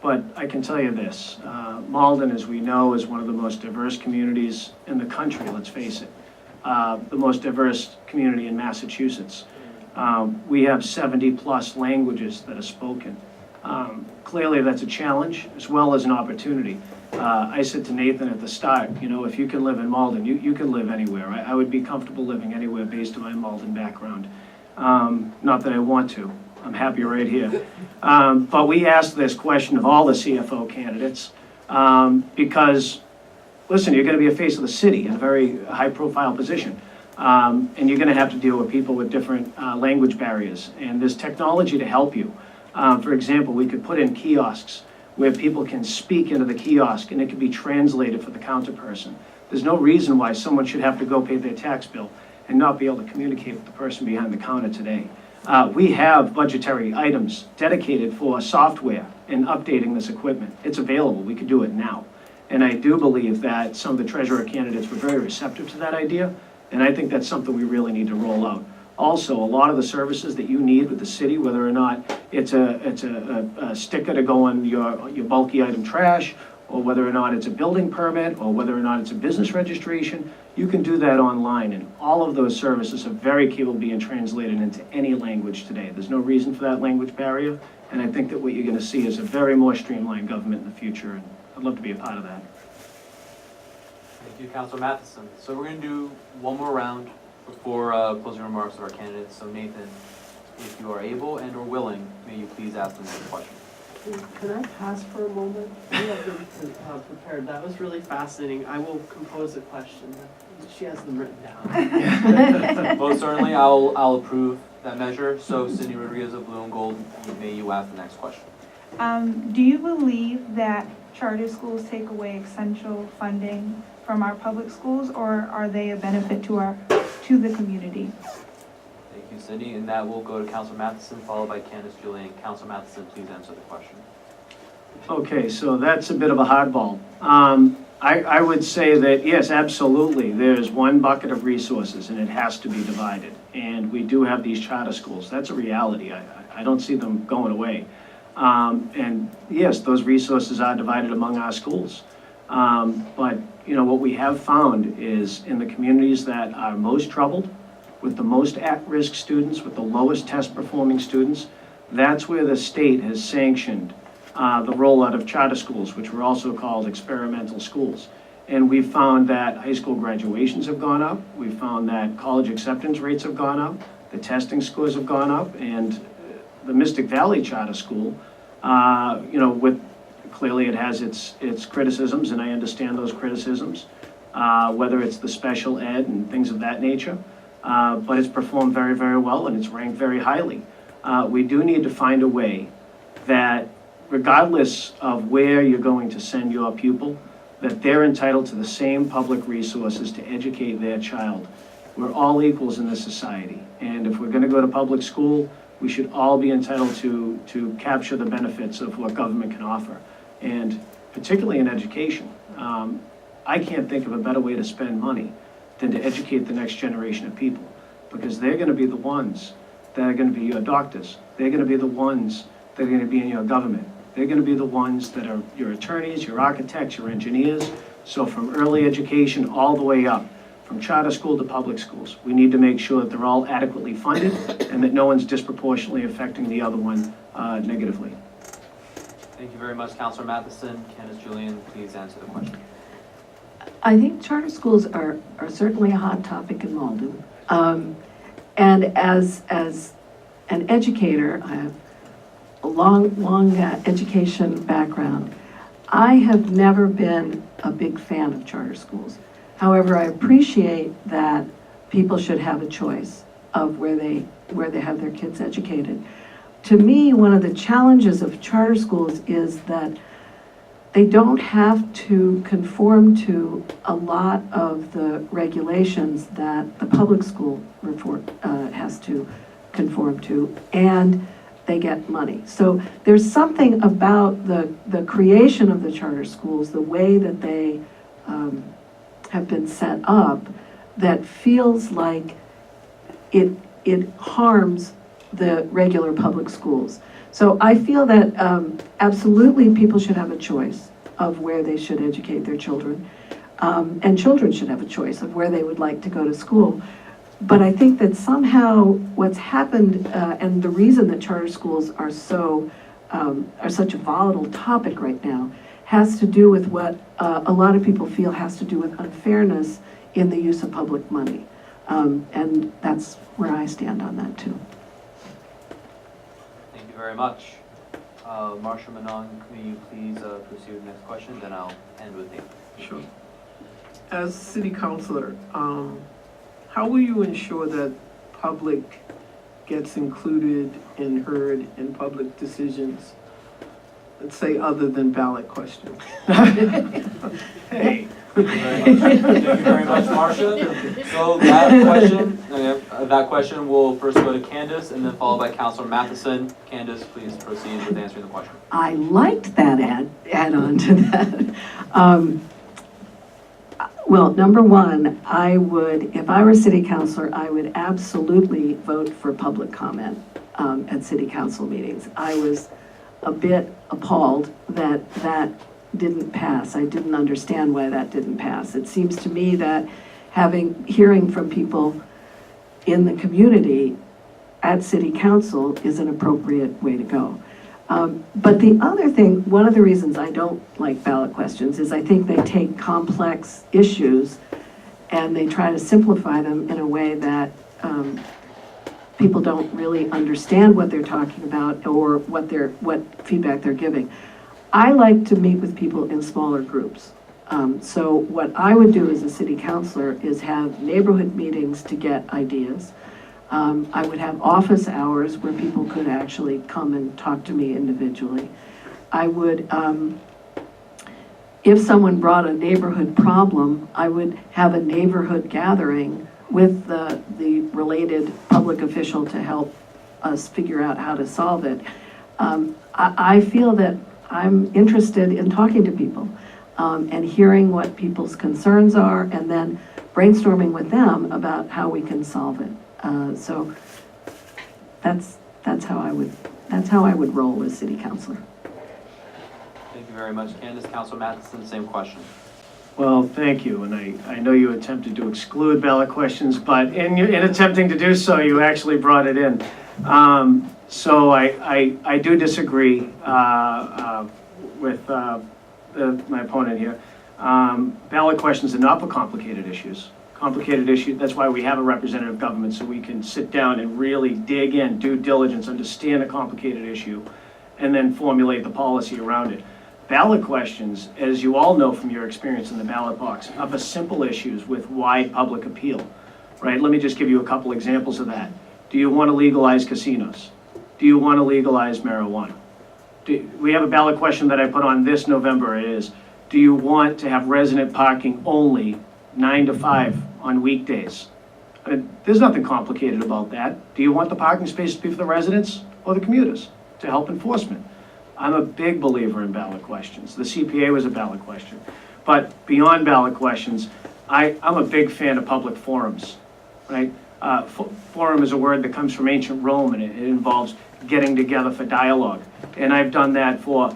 but I can tell you this. Malden, as we know, is one of the most diverse communities in the country, let's face it. The most diverse community in Massachusetts. We have 70+ languages that are spoken. Clearly, that's a challenge as well as an opportunity. I said to Nathan at the start, you know, if you can live in Malden, you can live anywhere. I would be comfortable living anywhere based on my Malden background. Not that I want to. I'm happy right here. But we asked this question of all the CFO candidates because, listen, you're going to be a face of the city in a very high-profile position. And you're going to have to deal with people with different language barriers. And there's technology to help you. For example, we could put in kiosks where people can speak into the kiosk and it can be translated for the counter person. There's no reason why someone should have to go pay their tax bill and not be able to communicate with the person behind the counter today. We have budgetary items dedicated for software and updating this equipment. It's available. We could do it now. And I do believe that some of the treasurer candidates were very receptive to that idea, and I think that's something we really need to roll out. Also, a lot of the services that you need with the city, whether or not it's a sticker to go on your bulky item trash, or whether or not it's a building permit, or whether or not it's a business registration, you can do that online, and all of those services are very capable of being translated into any language today. There's no reason for that language barrier, and I think that what you're going to see is a very more streamlined government in the future, and I'd love to be a part of that. Thank you, Councilor Matheson. So we're going to do one more round before closing remarks of our candidates. So Nathan, if you are able and or willing, may you please ask the next question. Can I pass for a moment? We have been prepared. That was really fascinating. I will compose a question. She has them written down. Most certainly, I'll approve that measure. So Cindy Rodriguez of Blue and Gold, may you ask the next question. Do you believe that charter schools take away essential funding from our public schools, or are they a benefit to the community? Thank you, Cindy, and that will go to Councilor Matheson, followed by Candace Julian. Councilor Matheson, please answer the question. Okay, so that's a bit of a hardball. I would say that, yes, absolutely, there's one bucket of resources and it has to be divided. And we do have these charter schools. That's a reality. I don't see them going away. And yes, those resources are divided among our schools. But, you know, what we have found is in the communities that are most troubled, with the most at-risk students, with the lowest test-performing students, that's where the state has sanctioned the rollout of charter schools, which were also called experimental schools. And we've found that high school graduations have gone up. We've found that college acceptance rates have gone up. The testing scores have gone up. And the Mystic Valley Charter School, you know, clearly it has its criticisms, and I understand those criticisms, whether it's the special ed and things of that nature. But it's performed very, very well, and it's ranked very highly. We do need to find a way that, regardless of where you're going to send your pupil, that they're entitled to the same public resources to educate their child. We're all equals in this society, and if we're going to go to public school, we should all be entitled to capture the benefits of what government can offer, and particularly in education. I can't think of a better way to spend money than to educate the next generation of people, because they're going to be the ones that are going to be your doctors. They're going to be the ones that are going to be in your government. They're going to be the ones that are your attorneys, your architects, your engineers. So from early education all the way up from charter school to public schools. We need to make sure that they're all adequately funded and that no one's disproportionately affecting the other one negatively. Thank you very much, Councilor Matheson. Candace Julian, please answer the question. I think charter schools are certainly a hot topic in Malden. And as an educator, I have a long education background. I have never been a big fan of charter schools. However, I appreciate that people should have a choice of where they have their kids educated. To me, one of the challenges of charter schools is that they don't have to conform to a lot of the regulations that the public school has to conform to, and they get money. So there's something about the creation of the charter schools, the way that they have been set up, that feels like it harms the regular public schools. So I feel that absolutely people should have a choice of where they should educate their children, and children should have a choice of where they would like to go to school. But I think that somehow what's happened, and the reason that charter schools are such a volatile topic right now, has to do with what a lot of people feel has to do with unfairness in the use of public money. And that's where I stand on that too. Thank you very much. Marsha Manon, may you please proceed with the next question, then I'll end with Nathan. Sure. As city councilor, how will you ensure that public gets included and heard in public decisions, let's say other than ballot questions? Hey. Thank you very much, Marsha. So that question will first go to Candace and then followed by Councilor Matheson. Candace, please proceed with answering the question. I liked that add-on to that. Well, number one, if I were city councilor, I would absolutely vote for public comment at city council meetings. I was a bit appalled that that didn't pass. I didn't understand why that didn't pass. It seems to me that hearing from people in the community at city council is an appropriate way to go. But the other thing, one of the reasons I don't like ballot questions is I think they take complex issues and they try to simplify them in a way that people don't really understand what they're talking about or what feedback they're giving. I like to meet with people in smaller groups. So what I would do as a city councilor is have neighborhood meetings to get ideas. I would have office hours where people could actually come and talk to me individually. I would, if someone brought a neighborhood problem, I would have a neighborhood gathering with the related public official to help us figure out how to solve it. I feel that I'm interested in talking to people and hearing what people's concerns are and then brainstorming with them about how we can solve it. So that's how I would roll as city councilor. Thank you very much, Candace. Councilor Matheson, same question. Well, thank you, and I know you attempted to exclude ballot questions, but in attempting to do so, you actually brought it in. So I do disagree with my opponent here. Ballot questions are not for complicated issues. That's why we have a representative government, so we can sit down and really dig in, due diligence, understand a complicated issue, and then formulate the policy around it. Ballot questions, as you all know from your experience in the ballot box, are for simple issues with wide public appeal, right? Let me just give you a couple examples of that. Do you want to legalize casinos? Do you want to legalize marijuana? We have a ballot question that I put on this November. It is, do you want to have resident parking only 9 to 5 on weekdays? There's nothing complicated about that. Do you want the parking spaces to be for the residents or the commuters to help enforcement? I'm a big believer in ballot questions. The CPA was a ballot question. But beyond ballot questions, I'm a big fan of public forums, right? Forum is a word that comes from ancient Rome, and it involves getting together for dialogue. And I've done that for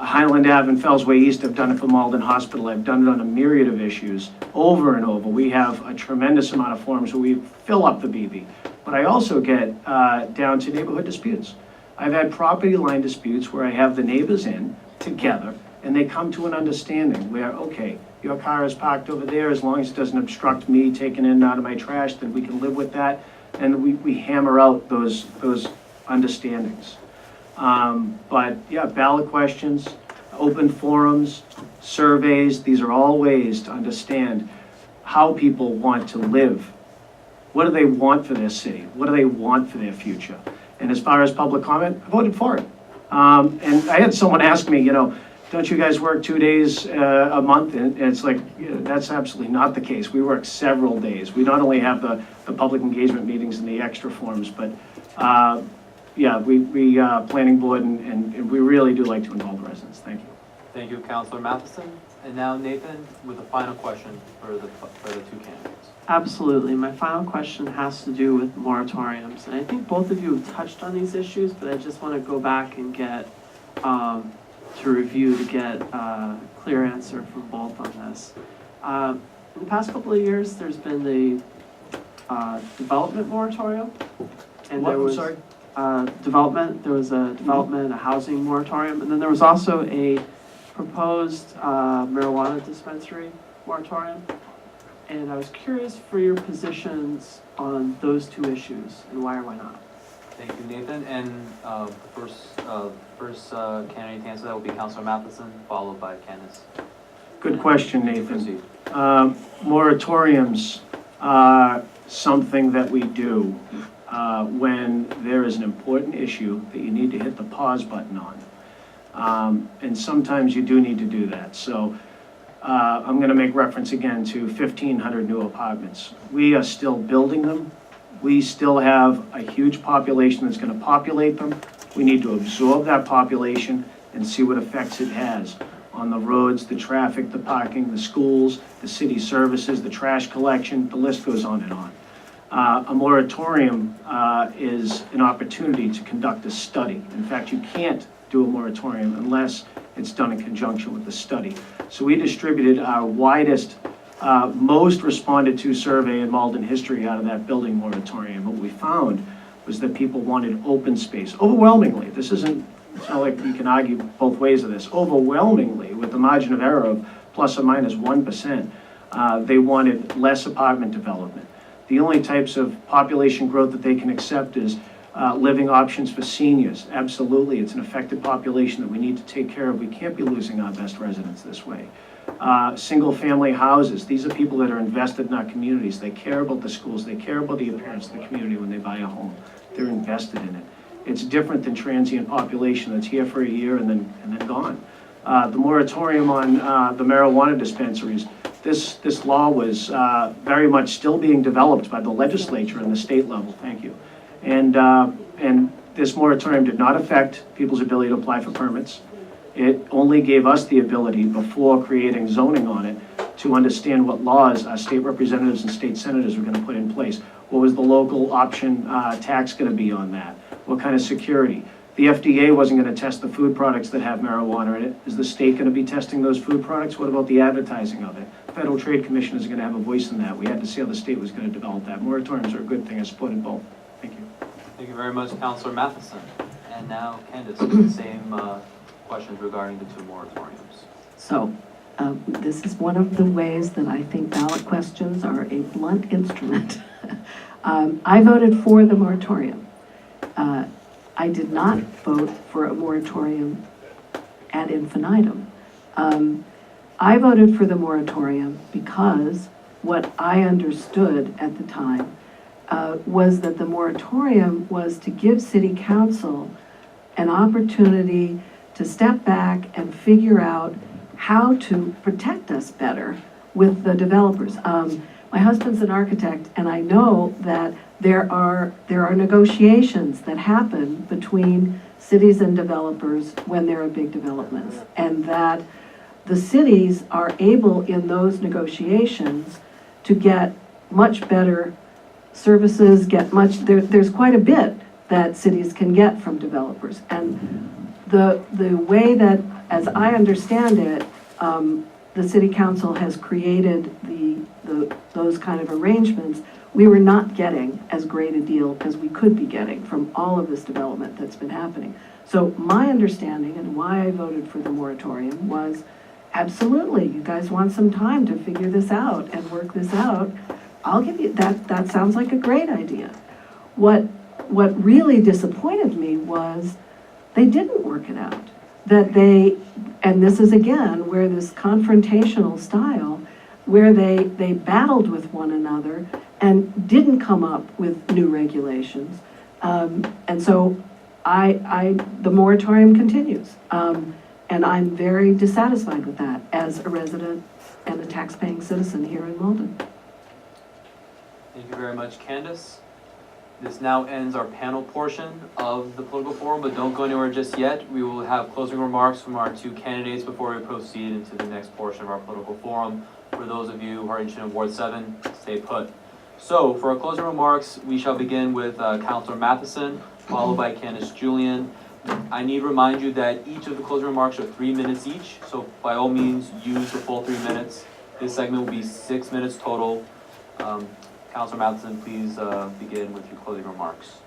Highland Ave and Fells Way East, I've done it for Malden Hospital, I've done it on a myriad of issues, over and over. We have a tremendous amount of forums where we fill up the BB. But I also get down to neighborhood disputes. I've had property line disputes where I have the neighbors in together, and they come to an understanding where, okay, your car is parked over there, as long as it doesn't obstruct me taking in and out of my trash, then we can live with that. And we hammer out those understandings. But yeah, ballot questions, open forums, surveys, these are all ways to understand how people want to live. What do they want for their city? What do they want for their future? And as far as public comment, I voted for it. And I had someone ask me, don't you guys work 2 days a month? And it's like, that's absolutely not the case. We work several days. We not only have the public engagement meetings and the extra forums, but yeah, we planning board, and we really do like to involve the residents. Thank you. Thank you, Councilor Matheson. And now Nathan with a final question for the two candidates. Absolutely. My final question has to do with moratoriums. And I think both of you have touched on these issues, but I just want to go back and get, to review to get a clear answer from both on this. In the past couple of years, there's been the development moratorium. And What? there I'm was sorry? there was a development, a housing moratorium, and then there was also a proposed marijuana dispensary moratorium. And I was curious for your positions on those two issues and why or why not. Thank you, Nathan. And first candidate to answer that will be Councilor Matheson, followed by Candace. Good question, Nathan. Proceed. Moratoriums are something that we do when there is an important issue that you need to hit the pause button on. And sometimes you do need to do that. So I'm going to make reference again to 1,500 new apartments. We are still building them. We still have a huge population that's going to populate them. We need to absorb that population and see what effects it has on the roads, the traffic, the parking, the schools, the city services, the trash collection, the list goes on and on. A moratorium is an opportunity to conduct a study. In fact, you can't do a moratorium unless it's done in conjunction with the study. So we distributed our widest, most responded to survey in Malden history out of that building moratorium. What we found was that people wanted open space. Overwhelmingly, it's not like you can argue both ways of this. Overwhelmingly, with the margin of error of plus or minus 1%, they wanted less apartment development. The only types of population growth that they can accept is living options for seniors. Absolutely, it's an affected population that we need to take care of. We can't be losing our best residents this way. Single-family houses. These are people that are invested in our communities. They care about the schools. They care about the appearance of the community when they buy a home. They're invested in it. It's different than transient population that's here for a year and then gone. The moratorium on the marijuana dispensaries. This law was very much still being developed by the legislature and the state level. Thank you. And this moratorium did not affect people's ability to apply for permits. It only gave us the ability, before creating zoning on it, to understand what laws our state representatives and state senators were going to put in place. What was the local option tax going to be on that? What kind of security? The FDA wasn't going to test the food products that have marijuana in it. Is the state going to be testing those food products? What about the advertising of it? The Federal Trade Commission is going to have a voice in that. We had to see how the state was going to develop that. Moratoriums are a good thing. I support it both. Thank you. Thank you very much, Councilor Matheson. And now Candace, the same questions regarding the two moratoriums. So, this is one of the ways that I think ballot questions are a blunt instrument. I voted for the moratorium. I did not vote for a moratorium ad infinitum. I voted for the moratorium because what I understood at the time was that the moratorium was to give City Council an opportunity to step back and figure out how to protect us better with the developers. My husband's an architect, and I know that there are negotiations that happen between cities and developers when there are big developments, and that the cities are able in those negotiations to get much better services, there's quite a bit that cities can get from developers. And the way that, as I understand it, the city council has created those kind of arrangements, we were not getting as great a deal as we could be getting from all of this development that's been happening. So my understanding and why I voted for the moratorium was, absolutely, you guys want some time to figure this out and work this out. I'll give you, that sounds like a great idea. What really disappointed me was they didn't work it out. That they, and this is again where this confrontational style, where they battled with one another and didn't come up with new regulations. And so the moratorium continues. And I'm very dissatisfied with that as a resident and a tax-paying citizen here in Malden. Thank you very much, Candace. This now ends our panel portion of the political forum, but don't go anywhere just yet. We will have closing remarks from our two candidates before we proceed into the next portion of our political forum. For those of you who are interested in Ward 7, stay put. So, for our closing remarks, we shall begin with Councilor Matheson, followed by Candace Julian. I need to remind you that each of the closing remarks are 3 minutes each, so by all means, use the full 3 minutes. This segment will be 6 minutes total. Councilor Matheson, please begin with your closing remarks.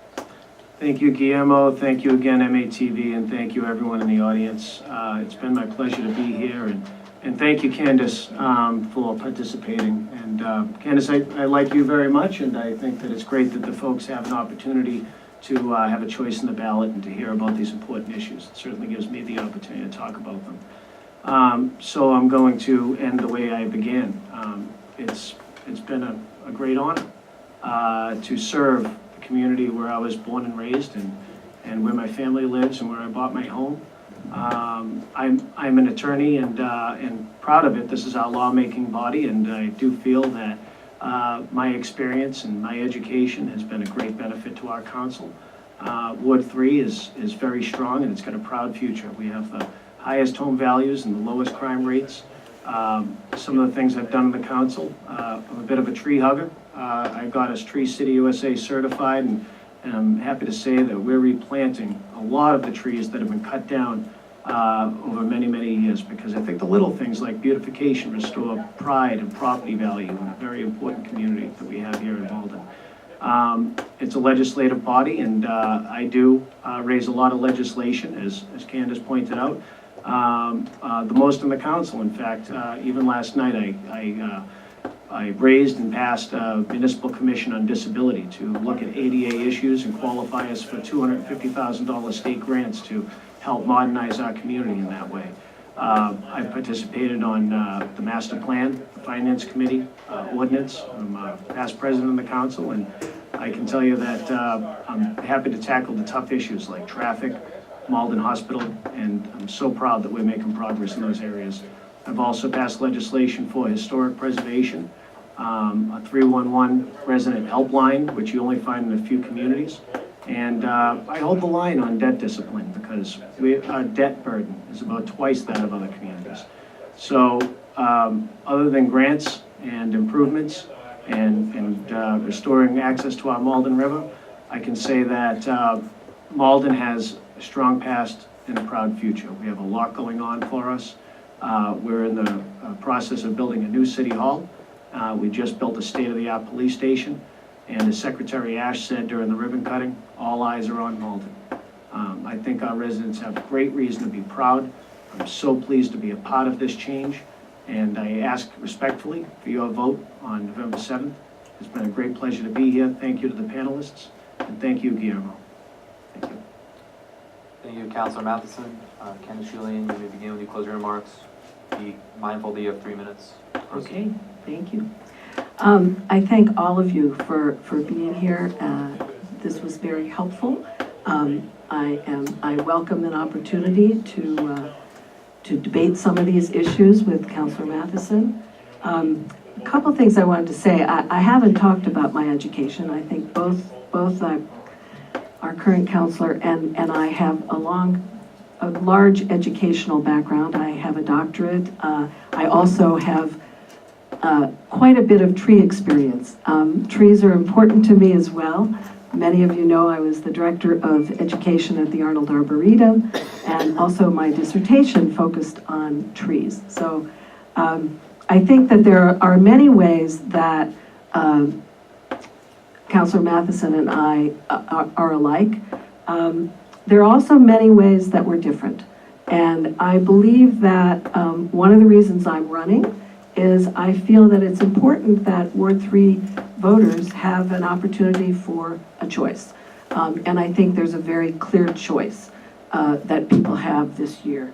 Thank you, Guillermo. Thank you again, MATV, and thank you, everyone in the audience. It's been my pleasure to be here, and thank you, Candace, for participating. And Candace, I like you very much, and I think that it's great that the folks have an opportunity to have a choice in the ballot and to hear about these important issues. It certainly gives me the opportunity to talk about them. So I'm going to end the way I began. It's been a great honor to serve the community where I was born and raised and where my family lives and where I bought my home. I'm an attorney and proud of it. This is our lawmaking body, and I do feel that my experience and my education has been a great benefit to our council. Ward 3 is very strong, and it's got a proud future. We have the highest home values and the lowest crime rates. Some of the things I've done in the council, I'm a bit of a tree hugger. I got us Tree City USA certified, and I'm happy to say that we're replanting a lot of the trees that have been cut down over many, many years, because I think the little things like beautification restore pride and property value in a very important community that we have here in Malden. It's a legislative body, and I do raise a lot of legislation, as Candace pointed out. The most in the council, in fact. Even last night, I raised and passed a municipal commission on disability to look at ADA issues and qualify us for $250,000 state grants to help modernize our community in that way. I participated on the master plan, the finance committee, ordinance. I'm past president of the council, and I can tell you that I'm happy to tackle the tough issues like traffic, Malden Hospital, and I'm so proud that we're making progress in those areas. I've also passed legislation for historic preservation, a 311 resident helpline, which you only find in a few communities. And I hold the line on debt discipline because our debt burden is about twice that of other communities. So other than grants and improvements and restoring access to our Malden River, I can say that Malden has a strong past and a proud future. We have a lot going on for us. We're in the process of building a new city hall. We just built a state-of-the-art police station. And as Secretary Ash said during the ribbon cutting, all eyes are on Malden. I think our residents have great reason to be proud. I'm so pleased to be a part of this change. And I ask respectfully for your vote on November 7th. It's been a great pleasure to be here. Thank you to the panelists. And thank you, Guillermo. Thank you. Thank you, Councilor Matheson. Candace Julian, you may begin with your closing remarks. Be mindful that you have 3 minutes. Okay, thank you. I thank all of you for being here. This was very helpful. I welcome an opportunity to debate some of these issues with Councilor Matheson. A couple things I wanted to say. I haven't talked about my education. I think both our current councilor and I have a large educational background. I have a doctorate. I also have quite a bit of tree experience. Trees are important to me as well. Many of you know I was the Director of Education at the Arnold Arboretum, and also my dissertation focused on trees. So I think that there are many ways that Councilor Matheson and I are alike. There are also many ways that we're different. And I believe that one of the reasons I'm running is I feel that it's important that Ward 3 voters have an opportunity for a choice. And I think there's a very clear choice that people have this year.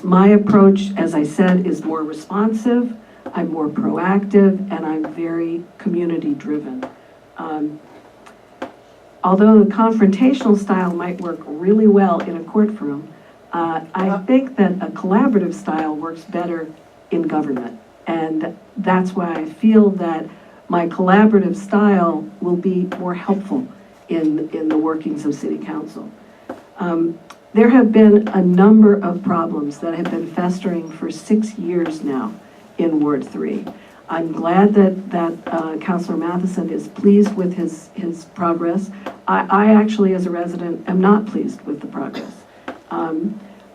My approach, as I said, is more responsive, I'm more proactive, and I'm very community-driven. Although the confrontational style might work really well in a courtroom, I think that a collaborative style works better in government. And that's why I feel that my collaborative style will be more helpful in the workings of City Council. There have been a number of problems that have been festering for 6 years now in Ward 3. I'm glad that Councilor Matheson is pleased with his progress. I actually, as a resident, am not pleased with the progress.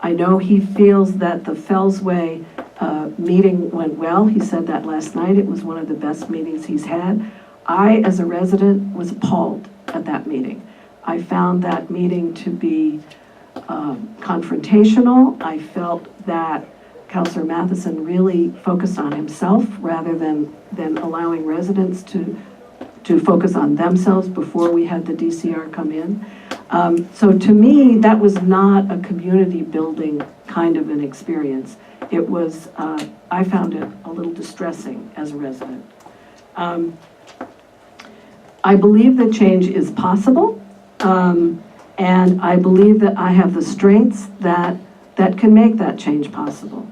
I know he feels that the Fellsway meeting went well. He said that last night. It was one of the best meetings he's had. I, as a resident, was appalled at that meeting. I found that meeting to be confrontational. I felt that Councilor Matheson really focused on himself rather than allowing residents to focus on themselves before we had the DCR come in. So to me, that was not a community building kind of an experience. It was, I found it a little distressing as a resident. I believe that change is possible, and I believe that I have the strengths that can make that change possible.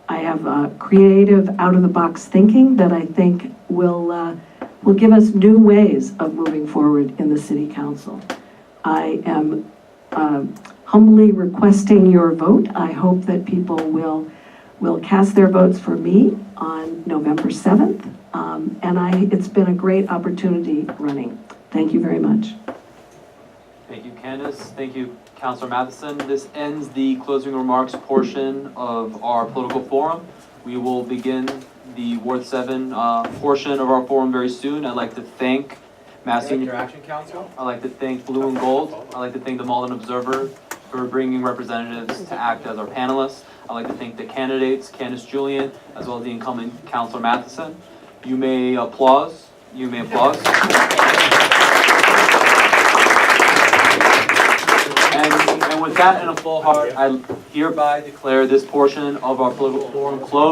I have creative, out-of-the-box thinking that I think will give us new ways of moving forward in the City Council. I am humbly requesting your vote. I hope that people will cast their votes for me on November 7th. And it's been a great opportunity running. Thank you very much. Thank you, Candace. Thank you, Councilor Matheson. This ends the closing remarks portion of our political forum. We will begin the Ward 7 portion of our forum very soon. I'd like to thank Mass Senior Action Council. I'd like to thank Blue and Gold. I'd like to thank the Malden Observer for bringing representatives to act as our panelists. I'd like to thank the candidates, Candace Julian, as well as the incumbent Councilor Matheson. You may applause. You may applause. And with that and a full heart, I hereby declare this portion of our political forum closed.